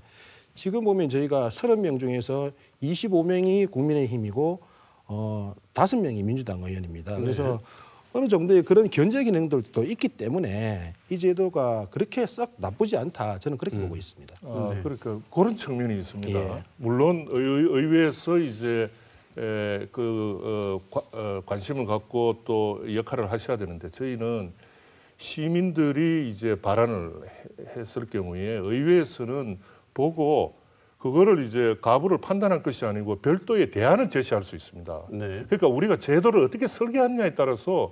지금 보면 저희가 30명 중에서 25명이 국민의힘이고 5명이 민주당 의원입니다. 그래서 어느 정도의 그런 견제 기능들도 있기 때문에 이 제도가 그렇게 썩 나쁘지 않다. 저는 그렇게 보고 있습니다. 네. 그러니까 그런 측면이 있습니다. 예. 물론 의회에서 이제 관심을 갖고 또 역할을 하셔야 되는데 저희는 시민들이 이제 발안을 했을 경우에 의회에서는 보고 그거를 이제 가부를 판단할 것이 아니고 별도의 대안을 제시할 수 있습니다. 네. 그러니까 우리가 제도를 어떻게 설계하느냐에 따라서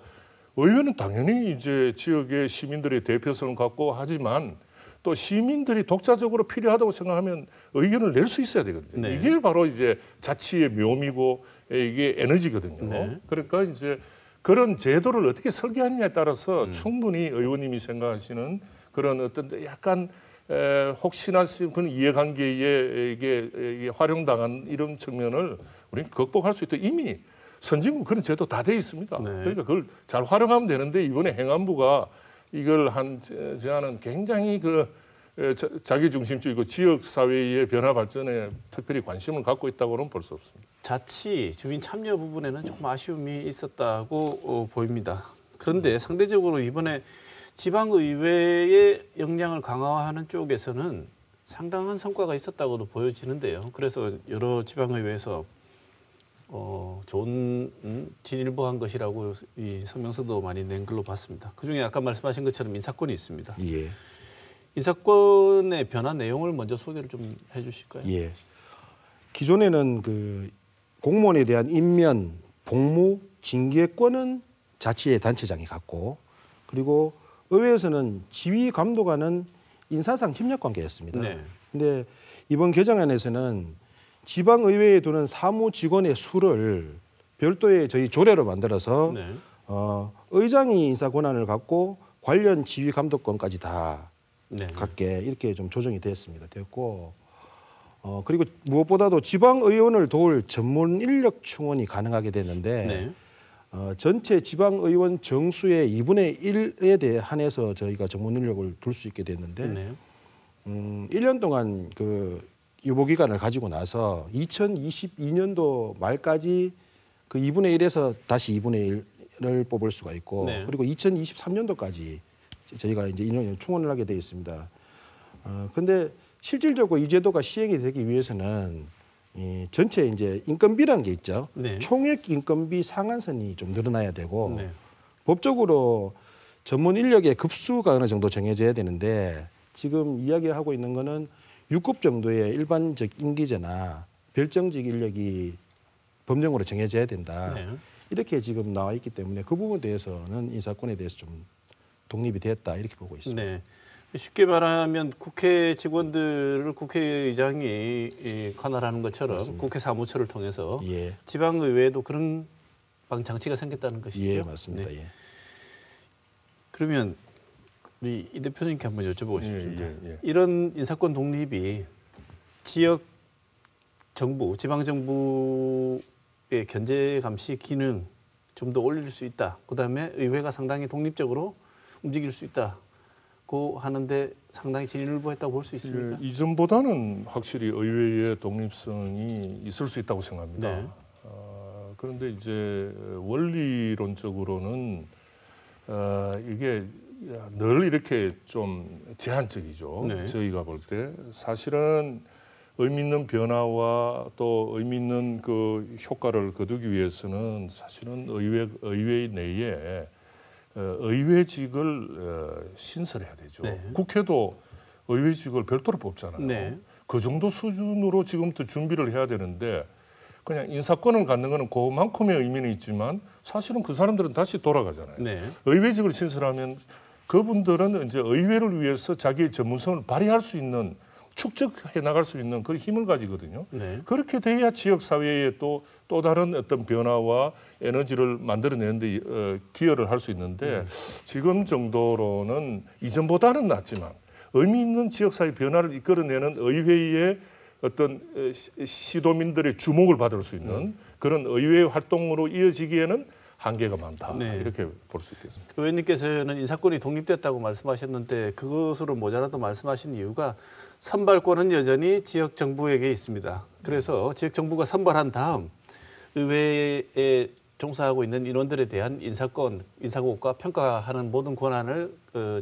의회는 당연히 이제 지역의 시민들의 대표성을 갖고 하지만 또 시민들이 독자적으로 필요하다고 생각하면 의견을 낼 수 있어야 되거든요. 네. 이게 바로 이제 자치의 묘미고 이게 에너지거든요. 네. 그러니까 이제 그런 제도를 어떻게 설계하느냐에 따라서 충분히 의원님이 생각하시는 그런 어떤 약간 혹시나 그런 이해관계에 이게 활용당한 이런 측면을 우리는 극복할 수 있도록 이미 선진국 그런 제도 다 돼 있습니다. 네. 그러니까 그걸 잘 활용하면 되는데 이번에 행안부가 이걸 한 제안은 굉장히 자기중심적이고 지역 사회의 변화 발전에 특별히 관심을 갖고 있다고는 볼 수 없습니다. 자치 주민 참여 부분에는 조금 아쉬움이 있었다고 보입니다. 그런데 상대적으로 이번에 지방의회의 역량을 강화하는 쪽에서는 상당한 성과가 있었다고도 보여지는데요. 그래서 여러 지방의회에서 좋은 진일보한 것이라고 이 성명서도 많이 낸 걸로 봤습니다. 그중에 아까 말씀하신 것처럼 인사권이 있습니다. 예. 인사권의 변화 내용을 먼저 소개를 좀 해주실까요? 예. 기존에는 그 공무원에 대한 임면, 복무, 징계권은 자치의 단체장이 갖고 그리고 의회에서는 지휘 감독하는 인사상 협력 관계였습니다. 네. 근데 이번 개정안에서는 지방의회에 두는 사무 직원의 수를 별도의 저희 조례로 만들어서 네. 의장이 인사 권한을 갖고 관련 지휘 감독권까지 다 네. 갖게 이렇게 좀 조정이 됐고 그리고 무엇보다도 지방의원을 도울 전문 인력 충원이 가능하게 됐는데 네. 전체 지방의원 정수의 2분의 1에 대해 한해서 저희가 전문 인력을 둘 수 있게 됐는데 네. 1년 동안 그 유보 기간을 가지고 나서 2022년도 말까지 그 2분의 1에서 다시 2분의 1을 뽑을 수가 있고 네. 그리고 2023년도까지 저희가 이제 인원을 충원을 하게 되어 있습니다. 근데 실질적으로 이 제도가 시행이 되기 위해서는 이 전체 이제 인건비라는 게 있죠. 네. 총액 인건비 상한선이 좀 늘어나야 되고 네. 법적으로 전문 인력의 급수가 어느 정도 정해져야 되는데 지금 이야기를 하고 있는 거는 6급 정도의 일반적 임기제나 별정직 인력이 법령으로 정해져야 된다. 네. 이렇게 지금 나와 있기 때문에 그 부분에 대해서는 인사권에 대해서 좀 독립이 됐다 이렇게 보고 있습니다. 네. 쉽게 말하면 국회 직원들을 국회의장이 관할하는 것처럼 맞습니다. 국회 사무처를 통해서 예, 지방의회에도 그런 장치가 생겼다는 것이죠. 예, 맞습니다. 네. 예. 그러면 우리 이 대표님께 한번 여쭤보고 싶습니다. 예. 이런 인사권 독립이 지역 정부, 지방 정부의 견제 감시 기능 좀 더 올릴 수 있다. 그다음에 의회가 상당히 독립적으로 움직일 수 있다고 하는데 상당히 진일보했다고 볼 수 있습니까? 예, 이전보다는 확실히 의회의 독립성이 있을 수 있다고 생각합니다. 네. 그런데 이제 원리론적으로는 이게 늘 이렇게 좀 제한적이죠. 네. 저희가 볼 때 사실은 의미 있는 변화와 또 의미 있는 그 효과를 거두기 위해서는 사실은 의회 내에 의회직을 신설해야 되죠. 네. 국회도 의회직을 별도로 뽑잖아요. 네. 그 정도 수준으로 지금부터 준비를 해야 되는데 그냥 인사권을 갖는 거는 그만큼의 의미는 있지만 사실은 그 사람들은 다시 돌아가잖아요. 네. 의회직을 신설하면 그분들은 이제 의회를 위해서 자기의 전문성을 발휘할 수 있는 축적해 나갈 수 있는 그 힘을 가지거든요. 네. 그렇게 돼야 지역 사회에 또 다른 어떤 변화와 에너지를 만들어내는데 기여를 할 수 있는데 지금 정도로는 이전보다는 낫지만 의미 있는 지역 사회 변화를 이끌어내는 의회의 어떤 시도민들의 주목을 받을 수 있는 그런 의회 활동으로 이어지기에는 한계가 많다. 네. 이렇게 볼 수 있겠습니다. 의원님께서는 인사권이 독립됐다고 말씀하셨는데 그것으로 모자라도 말씀하신 이유가 선발권은 여전히 지역 정부에게 있습니다. 그래서 지역 정부가 선발한 다음 의회에 종사하고 있는 인원들에 대한 인사권, 인사고과 평가하는 모든 권한을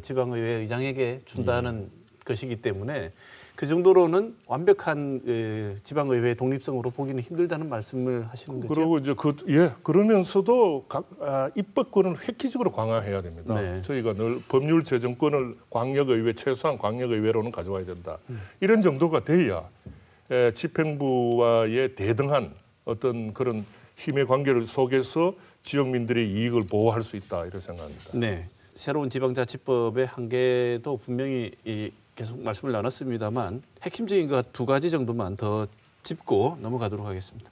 지방의회 의장에게 준다는 것이기 때문에 그 정도로는 완벽한 지방의회 독립성으로 보기는 힘들다는 말씀을 하시는 거죠. 그리고 이제 그러면서도 입법권을 획기적으로 강화해야 됩니다. 네. 저희가 늘 법률 제정권을 광역의회 최소한 광역의회로는 가져와야 된다. 이런 정도가 돼야 집행부와의 대등한 어떤 그런 힘의 관계를 속에서 지역민들의 이익을 보호할 수 있다 이렇게 생각합니다. 네, 새로운 지방자치법의 한계도 분명히 계속 말씀을 나눴습니다만 핵심적인 것 두 가지 정도만 더 짚고 넘어가도록 하겠습니다.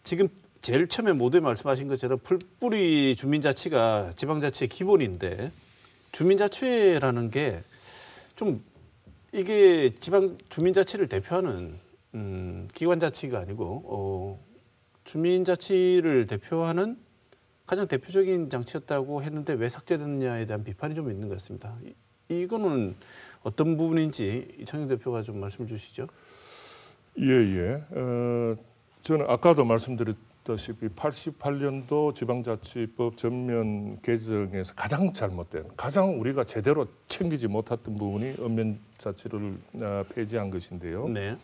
지금 제일 처음에 모두에 말씀하신 것처럼 풀뿌리 주민자치가 지방자치의 기본인데 주민자치회라는 게 좀 이게 지방 주민자치를 대표하는 기관자치가 아니고 주민자치를 대표하는 가장 대표적인 장치였다고 했는데 왜 삭제됐느냐에 대한 비판이 좀 있는 것 같습니다. 이거는 어떤 부분인지 이창용 대표가 좀 말씀 주시죠. 예. 저는 아까도 말씀드렸다시피 88년도 지방자치법 전면 개정에서 가장 잘못된, 가장 우리가 제대로 챙기지 못했던 부분이 읍면자치를 폐지한 것인데요. 네.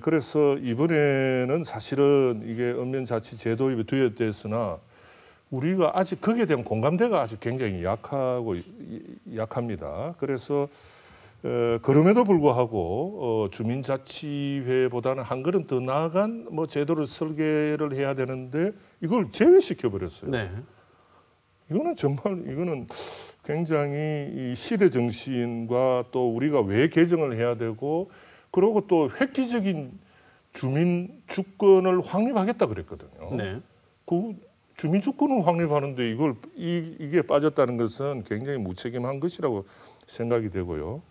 그래서 이번에는 사실은 이게 읍면자치 제도입이 투여됐으나 우리가 아직 거기에 대한 공감대가 아주 굉장히 약합니다. 그래서 그럼에도 불구하고 주민자치회보다는 한 걸음 더 나아간 제도를 설계를 해야 되는데 이걸 제외시켜 버렸어요. 네. 이거는 굉장히 이 시대 정신과 또 우리가 왜 개정을 해야 되고 그리고 또 획기적인 주민 주권을 확립하겠다 그랬거든요. 네. 그 주민 주권을 확립하는데 이게 빠졌다는 것은 굉장히 무책임한 것이라고 생각이 되고요.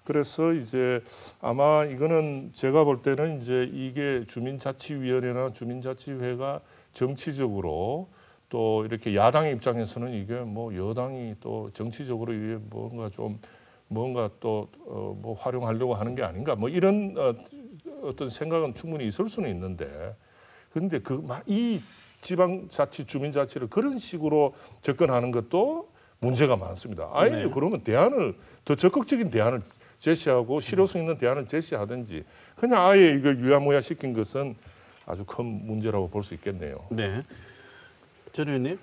그래서 이제 아마 이거는 제가 볼 때는 이제 이게 주민자치위원회나 주민자치회가 정치적으로 또 이렇게 야당의 입장에서는 이게 여당이 또 정치적으로 이게 뭔가 또 활용하려고 하는 게 아닌가 이런 어떤 생각은 충분히 있을 수는 있는데 그런데 이 지방자치, 주민자치를 그런 식으로 접근하는 것도 문제가 많습니다. 아예 네. 그러면 더 적극적인 대안을 제시하고 실효성 있는 대안을 제시하든지 그냥 아예 이걸 유야무야 시킨 것은 아주 큰 문제라고 볼 수 있겠네요. 네. 전 의원님.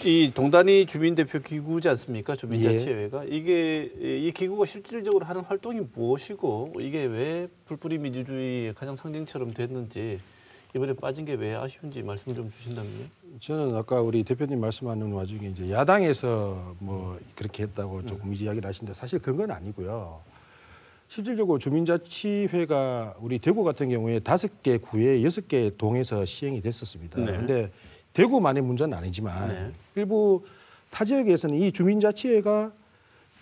이 동단위 주민대표 기구지 않습니까? 주민자치회가. 이게 이 기구가 실질적으로 하는 활동이 무엇이고 이게 왜 풀뿌리 민주주의의 가장 상징처럼 됐는지 이번에 빠진 게 왜 아쉬운지 말씀 좀 주신다면요. 저는 아까 우리 대표님 말씀하는 와중에 이제 야당에서 뭐 그렇게 했다고 조금 이야기를 하시는데 사실 그런 건 아니고요. 실질적으로 주민자치회가 우리 대구 같은 경우에 5개 구에 6개 동에서 시행이 됐었습니다. 그런데 대구만의 문제는 아니지만 일부 타 지역에서는 이 주민자치회가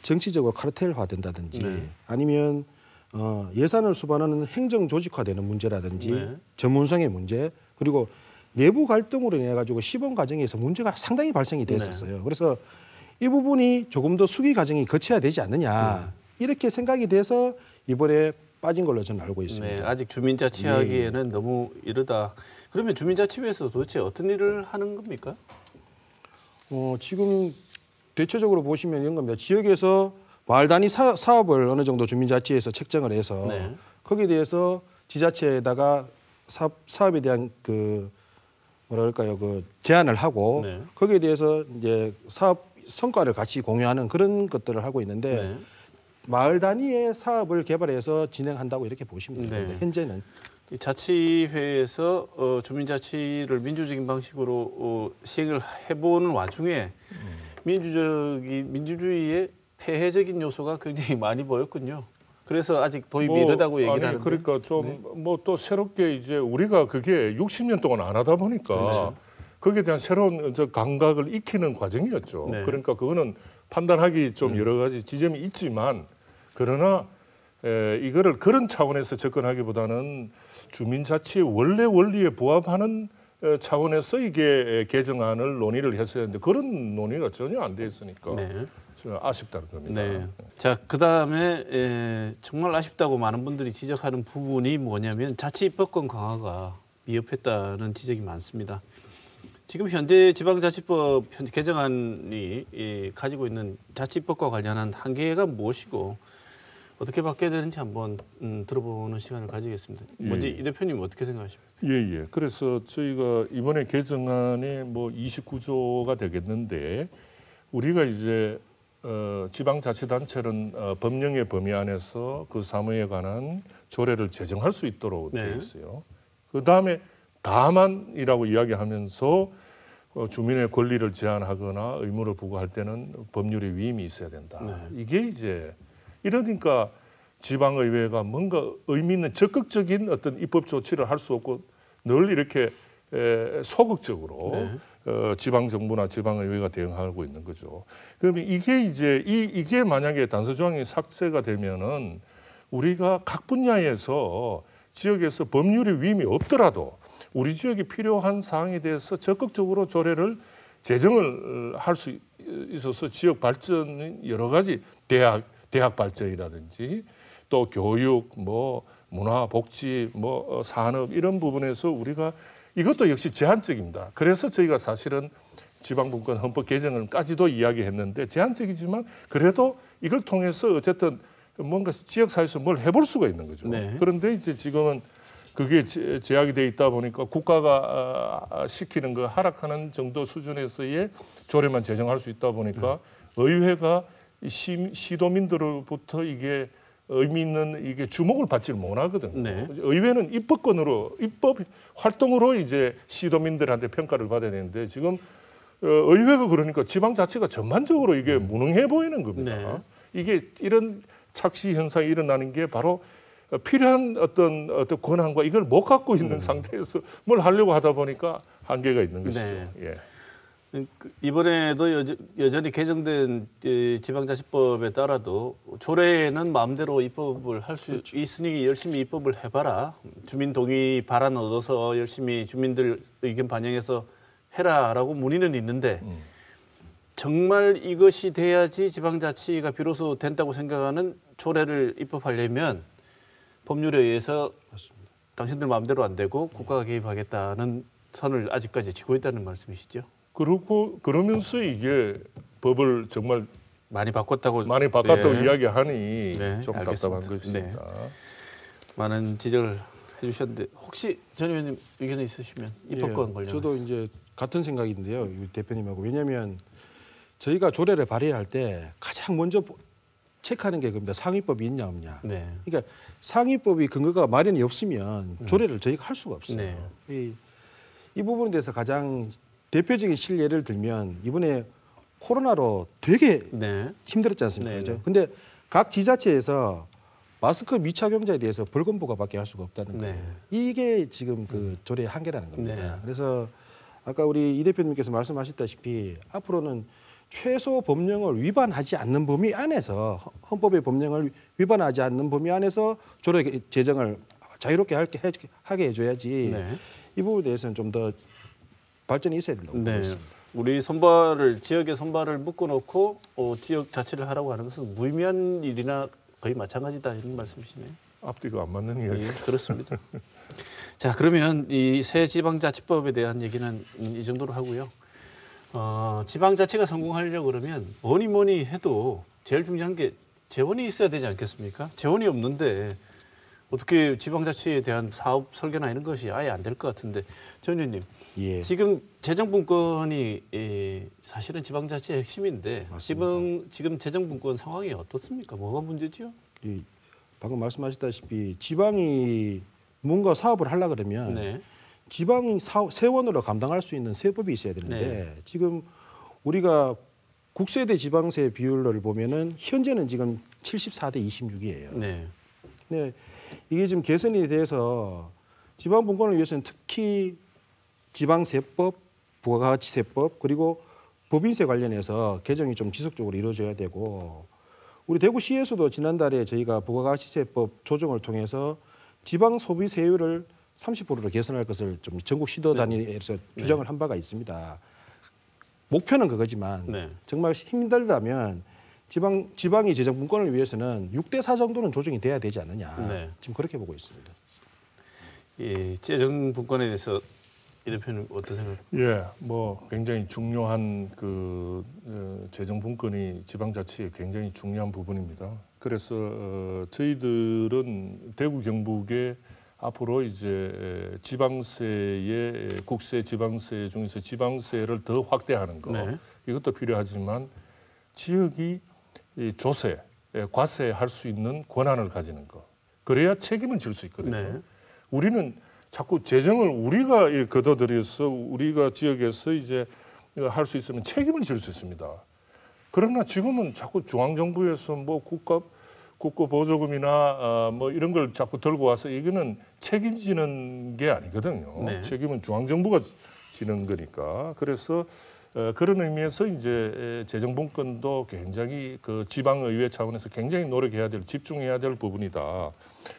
정치적으로 카르텔화된다든지 아니면 예산을 수반하는 행정 조직화되는 문제라든지 전문성의 문제 그리고 내부 갈등으로 인해 가지고 시범 과정에서 문제가 상당히 발생이 됐었어요. 그래서 이 부분이 조금 더 수기 과정이 거쳐야 되지 않느냐 이렇게 생각이 돼서 이번에 빠진 걸로 저는 알고 있습니다. 네, 아직 주민자치하기에는 너무 이르다. 그러면 주민자치회에서 도대체 어떤 일을 하는 겁니까? 지금 대체적으로 보시면 이런 겁니다. 지역에서 마을 단위 사업을 어느 정도 주민자치회에서 책정을 해서 거기에 대해서 지자체에다가 사업에 대한 그 뭐랄까요 그 제안을 하고 거기에 대해서 이제 사업 성과를 같이 공유하는 그런 것들을 하고 있는데 마을 단위의 사업을 개발해서 진행한다고 이렇게 보시면 됩니다. 현재는. 이 자치회에서 주민자치를 민주적인 방식으로 시행을 해보는 와중에 민주주의의 폐해적인 요소가 굉장히 많이 보였군요. 그래서 아직 도입이 이르다고 얘기를 하는데. 그러니까 좀 뭐 또 새롭게 이제 우리가 그게 60년 동안 안 하다 보니까 거기에 대한 새로운 감각을 익히는 과정이었죠. 그러니까 그거는 판단하기 좀 여러 가지 지점이 있지만 그러나 이거를 그런 차원에서 접근하기보다는 주민자치의 원래 원리에 부합하는 차원에서 이게 개정안을 논의를 했어야 했는데 그런 논의가 전혀 안 돼 있으니까 저는 아쉽다는 겁니다. 자, 그다음에 정말 아쉽다고 많은 분들이 지적하는 부분이 뭐냐면 자치입법권 강화가 미흡했다는 지적이 많습니다. 지금 현재 지방자치법 개정안이 가지고 있는 자치입법과 관련한 한계가 무엇이고 어떻게 바뀌어야 되는지 한번 들어보는 시간을 가지겠습니다. 먼저 이 대표님 어떻게 생각하십니까? 예. 그래서 저희가 이번에 개정안에 뭐 29조가 되겠는데 우리가 이제 지방자치단체는 법령의 범위 안에서 그 사무에 관한 조례를 제정할 수 있도록 되어 있어요. 그다음에 다만이라고 이야기하면서 주민의 권리를 제한하거나 의무를 부과할 때는 법률의 위임이 있어야 된다. 이게 이제 이러니까 지방의회가 뭔가 의미 있는 적극적인 어떤 입법 조치를 할 수 없고 늘 이렇게 소극적으로 지방정부나 지방의회가 대응하고 있는 거죠. 그러면 이게 이제 이게 만약에 단서조항이 삭제가 되면은 우리가 각 분야에서 지역에서 법률의 위임이 없더라도 우리 지역이 필요한 사항에 대해서 적극적으로 조례를 제정을 할 수 있어서 지역 발전은 여러 가지 대학 발전이라든지 또 교육, 뭐 문화, 복지, 뭐 산업 이런 부분에서 우리가 이것도 역시 제한적입니다. 그래서 저희가 사실은 지방분권 헌법 개정을까지도 이야기했는데 제한적이지만 그래도 이걸 통해서 어쨌든 뭔가 지역사회에서 뭘 해볼 수가 있는 거죠. 그런데 이제 지금은 그게 제약이 돼 있다 보니까 국가가 시키는 거 하락하는 정도 수준에서의 조례만 제정할 수 있다 보니까 의회가 시도민들로부터 이게 의미 있는 이게 주목을 받지를 못하거든요. 의회는 입법권으로 입법 활동으로 이제 시도민들한테 평가를 받아야 되는데 지금 의회가 그러니까 지방자치가 전반적으로 이게 무능해 보이는 겁니다. 이게 이런 착시 현상이 일어나는 게 바로 필요한 어떤 권한과 이걸 못 갖고 있는 상태에서 뭘 하려고 하다 보니까 한계가 있는 것이죠. 이번에도 여전히 개정된 지방자치법에 따라도 조례는 마음대로 입법을 할 수 있으니 열심히 입법을 해봐라. 주민 동의 발안 얻어서 열심히 주민들 의견 반영해서 해라라고 문의는 있는데 정말 이것이 돼야지 지방자치가 비로소 된다고 생각하는 조례를 입법하려면 법률에 의해서 당신들 마음대로 안 되고 국가가 개입하겠다는 선을 아직까지 쥐고 있다는 말씀이시죠? 그러면서 이게 법을 정말 많이 바꿨다고 이야기하니 좀 답답한 것입니다. 많은 지적을 해주셨는데 혹시 전 의원님 의견이 있으시면 입법권 관련. 저도 이제 같은 생각인데요, 대표님하고. 왜냐하면 저희가 조례를 발의할 때 가장 먼저 체크하는 게 그겁니다. 상위법이 있냐 없냐. 네. 그러니까 상위법이 근거가 마련이 없으면 조례를 저희가 할 수가 없어요. 네. 이 부분에 대해서 가장 대표적인 실례를 들면 이번에 코로나로 되게 네. 힘들었지 않습니까? 네, 그렇죠? 네. 근데 각 지자체에서 마스크 미착용자에 대해서 벌금 부과밖에 할 수가 없다는 거예요. 네. 이게 지금 그 조례의 한계라는 겁니다. 네. 그래서 아까 우리 이 대표님께서 말씀하셨다시피 앞으로는 최소 법령을 위반하지 않는 범위 안에서 헌법의 법령을 위반하지 않는 범위 안에서 조례 제정을 자유롭게 하게 해줘야지 네. 이 부분에 대해서는 좀 더 발전이 있어야 된다고 보고 네. 있습니다. 우리 지역의 손발을 묶어놓고 지역 자치를 하라고 하는 것은 무의미한 일이나 거의 마찬가지다 이런 말씀이시네요. 앞뒤가 안 맞는 이야기. 예, 그렇습니다. 자, 그러면 이 새 지방자치법에 대한 얘기는 이 정도로 하고요. 지방자치가 성공하려고 그러면 뭐니 해도 제일 중요한 게 재원이 있어야 되지 않겠습니까? 재원이 없는데 어떻게 지방자치에 대한 사업 설계나 이런 것이 아예 안 될 것 같은데 전 의원님, 예. 지금 재정분권이 사실은 지방자치의 핵심인데 지금 재정분권 상황이 어떻습니까? 뭐가 문제지요? 방금 말씀하셨다시피 지방이 뭔가 사업을 하려고 그러면 네. 지방이 세원으로 감당할 수 있는 세법이 있어야 되는데 네. 지금 우리가 국세 대 지방세 비율을 보면은 현재는 지금 74대 26이에요. 네. 네, 이게 지금 개선이 돼서 지방 분권을 위해서는 특히 지방세법, 부가가치세법 그리고 법인세 관련해서 개정이 좀 지속적으로 이루어져야 되고 우리 대구시에서도 지난달에 저희가 부가가치세법 조정을 통해서 지방 소비 세율을 30%로 개선할 것을 좀 전국 시도 단위에서 주장을 한 바가 있습니다. 목표는 그거지만 네. 정말 힘들다면 지방이 재정 분권을 위해서는 6대4 정도는 조정이 돼야 되지 않느냐. 네. 지금 그렇게 보고 있습니다. 이 재정분권에 대해서 이 대표님 어떤 생각? 예, 뭐 굉장히 중요한 그 재정분권이 지방자치의 굉장히 중요한 부분입니다. 그래서 저희들은 대구 경북에 앞으로 이제 지방세의 국세 지방세 중에서 지방세를 더 확대하는 거 네. 이것도 필요하지만 지역이 이 조세, 과세할 수 있는 권한을 가지는 거 그래야 책임을 질 수 있거든요. 네. 우리는 자꾸 재정을 우리가 걷어들여서 우리가 지역에서 이제 할 수 있으면 책임을 질 수 있습니다. 그러나 지금은 자꾸 중앙정부에서 뭐 국가 보조금이나 뭐 이런 걸 자꾸 들고 와서 이거는 책임지는 게 아니거든요. 네. 책임은 중앙정부가 지는 거니까. 그래서 그런 의미에서 이제 재정분권도 굉장히 그 지방의회 차원에서 굉장히 노력해야 될, 집중해야 될 부분이다.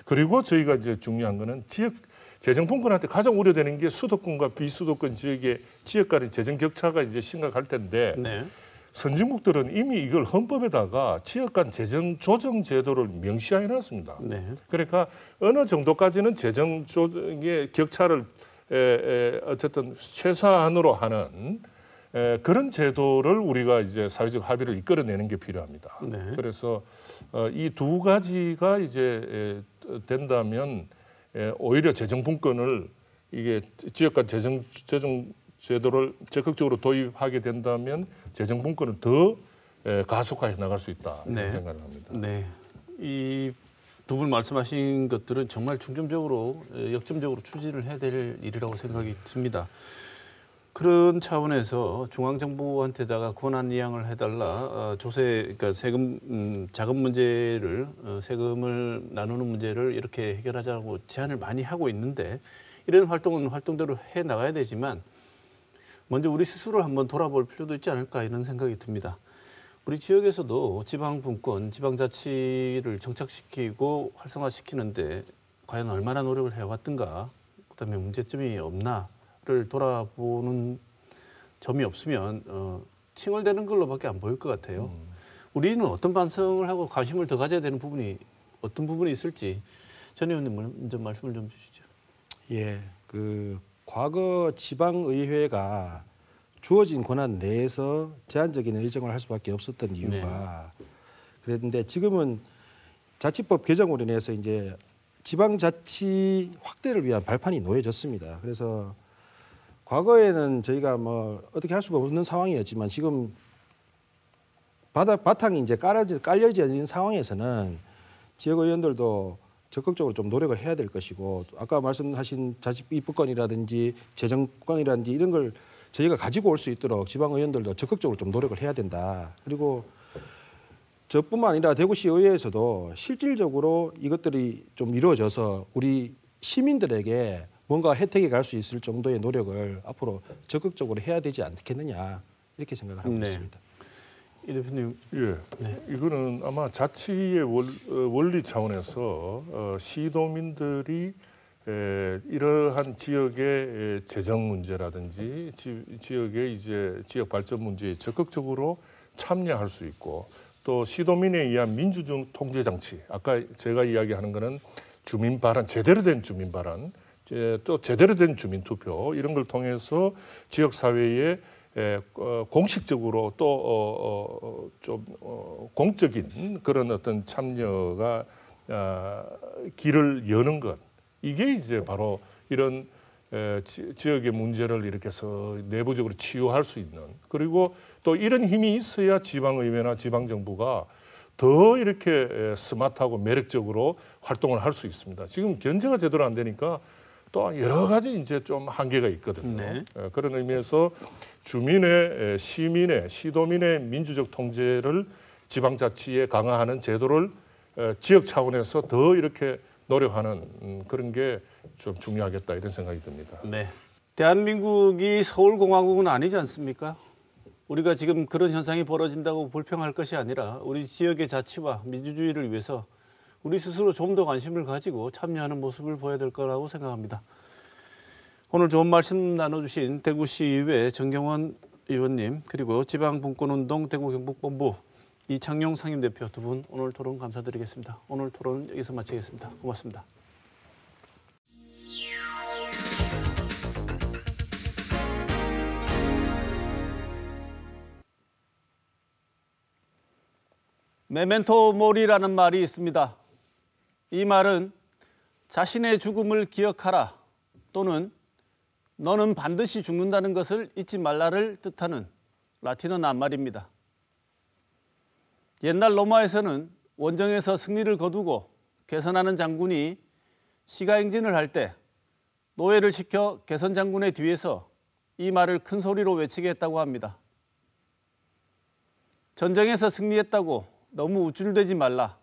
그리고 저희가 이제 중요한 거는 지역 재정분권한테 가장 우려되는 게 수도권과 비수도권 지역의 지역 간의 재정 격차가 이제 심각할 텐데. 네. 선진국들은 이미 이걸 헌법에다가 지역 간 재정 조정 제도를 명시해 놨습니다. 네. 그러니까 어느 정도까지는 재정 조정의 격차를 어쨌든 최소한으로 하는 그런 제도를 우리가 이제 사회적 합의를 이끌어내는 게 필요합니다. 네. 그래서 이 두 가지가 이제 된다면 오히려 재정분권을 이게 지역 간 재정 제도를 적극적으로 도입하게 된다면 재정분권은 더 가속화해 나갈 수 있다 이런 네. 생각을 합니다. 네. 이 두 분 말씀하신 것들은 정말 중점적으로 역점적으로 추진을 해야 될 일이라고 생각이 듭니다. 그런 차원에서 중앙정부한테다가 권한 이양을 해달라 조세 그러니까 세금 자금 문제를 세금을 나누는 문제를 이렇게 해결하자고 제안을 많이 하고 있는데 이런 활동은 활동대로 해 나가야 되지만 먼저 우리 스스로를 한번 돌아볼 필요도 있지 않을까 이런 생각이 듭니다. 우리 지역에서도 지방분권, 지방자치를 정착시키고 활성화시키는데 과연 얼마나 노력을 해왔던가, 그다음에 문제점이 없나를 돌아보는 점이 없으면 칭얼대는 걸로밖에 안 보일 것 같아요. 우리는 어떤 반성을 하고 관심을 더 가져야 되는 부분이 어떤 부분이 있을지 전 의원님 먼저 말씀을 좀 주시죠. 예, 과거 지방의회가 주어진 권한 내에서 제한적인 의정을 할 수밖에 없었던 이유가 그랬는데 지금은 자치법 개정으로 인해서 이제 지방자치 확대를 위한 발판이 놓여졌습니다. 그래서 과거에는 저희가 뭐 어떻게 할 수가 없는 상황이었지만 지금 바탕이 이제 깔려져 있는 상황에서는 지역 의원들도 적극적으로 좀 노력을 해야 될 것이고, 아까 말씀하신 자치 입법권이라든지 재정권이라든지 이런 걸 저희가 가지고 올 수 있도록 지방 의원들도 적극적으로 좀 노력을 해야 된다. 그리고 저뿐만 아니라 대구시 의회에서도 실질적으로 이것들이 좀 이루어져서 우리 시민들에게 뭔가 혜택이 갈 수 있을 정도의 노력을 앞으로 적극적으로 해야 되지 않겠느냐, 이렇게 생각을 하고 있습니다. 이 대표님. 예, 이거는 아마 자치의 원리 차원에서 시도민들이 이러한 지역의 재정 문제라든지 지역의 이제 지역 발전 문제에 적극적으로 참여할 수 있고, 또 시도민에 의한 민주적 통제 장치, 아까 제가 이야기하는 거는 주민 발언, 제대로 된 주민 발언, 또 제대로 된 주민 투표, 이런 걸 통해서 지역 사회에 공식적으로 또 좀 공적인 그런 어떤 참여가 길을 여는 것, 이게 이제 바로 이런 지역의 문제를 이렇게 해서 내부적으로 치유할 수 있는, 그리고 또 이런 힘이 있어야 지방의회나 지방정부가 더 이렇게 스마트하고 매력적으로 활동을 할 수 있습니다. 지금 견제가 제대로 안 되니까 또 여러 가지 이제 좀 한계가 있거든요. 네. 그런 의미에서 주민의, 시민의, 시도민의 민주적 통제를 지방자치에 강화하는 제도를 지역 차원에서 더 이렇게 노력하는 그런 게 좀 중요하겠다, 이런 생각이 듭니다. 네. 대한민국이 서울공화국은 아니지 않습니까? 우리가 지금 그런 현상이 벌어진다고 불평할 것이 아니라 우리 지역의 자치와 민주주의를 위해서 우리 스스로 좀 더 관심을 가지고 참여하는 모습을 보여야 될 거라고 생각합니다. 오늘 좋은 말씀 나눠주신 대구시의회 정경원 의원님, 그리고 지방분권운동 대구경북본부 이창용 상임대표 두 분 오늘 토론 감사드리겠습니다. 오늘 토론은 여기서 마치겠습니다. 고맙습니다. 메멘토 모리라는 말이 있습니다. 이 말은 자신의 죽음을 기억하라, 또는 너는 반드시 죽는다는 것을 잊지 말라를 뜻하는 라틴어 낱말입니다. 옛날 로마에서는 원정에서 승리를 거두고 개선하는 장군이 시가행진을 할 때 노예를 시켜 개선 장군의 뒤에서 이 말을 큰 소리로 외치게 했다고 합니다. 전쟁에서 승리했다고 너무 우쭐대지 말라.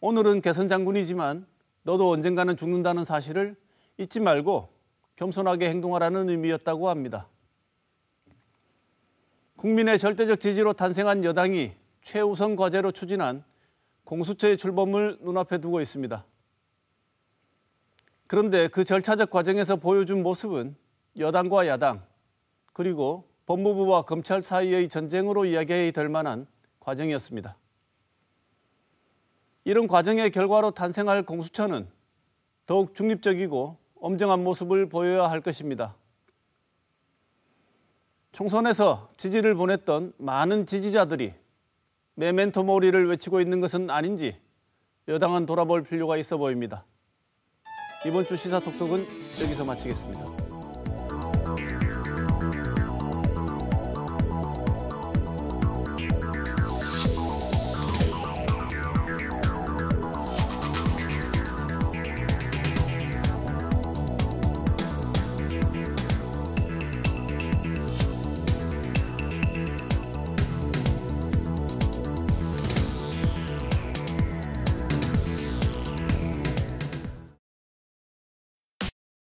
오늘은 개선 장군이지만 너도 언젠가는 죽는다는 사실을 잊지 말고 겸손하게 행동하라는 의미였다고 합니다. 국민의 절대적 지지로 탄생한 여당이 최우선 과제로 추진한 공수처의 출범을 눈앞에 두고 있습니다. 그런데 그 절차적 과정에서 보여준 모습은 여당과 야당, 그리고 법무부와 검찰 사이의 전쟁으로 이야기해야 될 만한 과정이었습니다. 이런 과정의 결과로 탄생할 공수처는 더욱 중립적이고 엄정한 모습을 보여야 할 것입니다. 총선에서 지지를 보냈던 많은 지지자들이 메멘토 모리를 외치고 있는 것은 아닌지 여당은 돌아볼 필요가 있어 보입니다. 이번 주 시사톡톡은 여기서 마치겠습니다.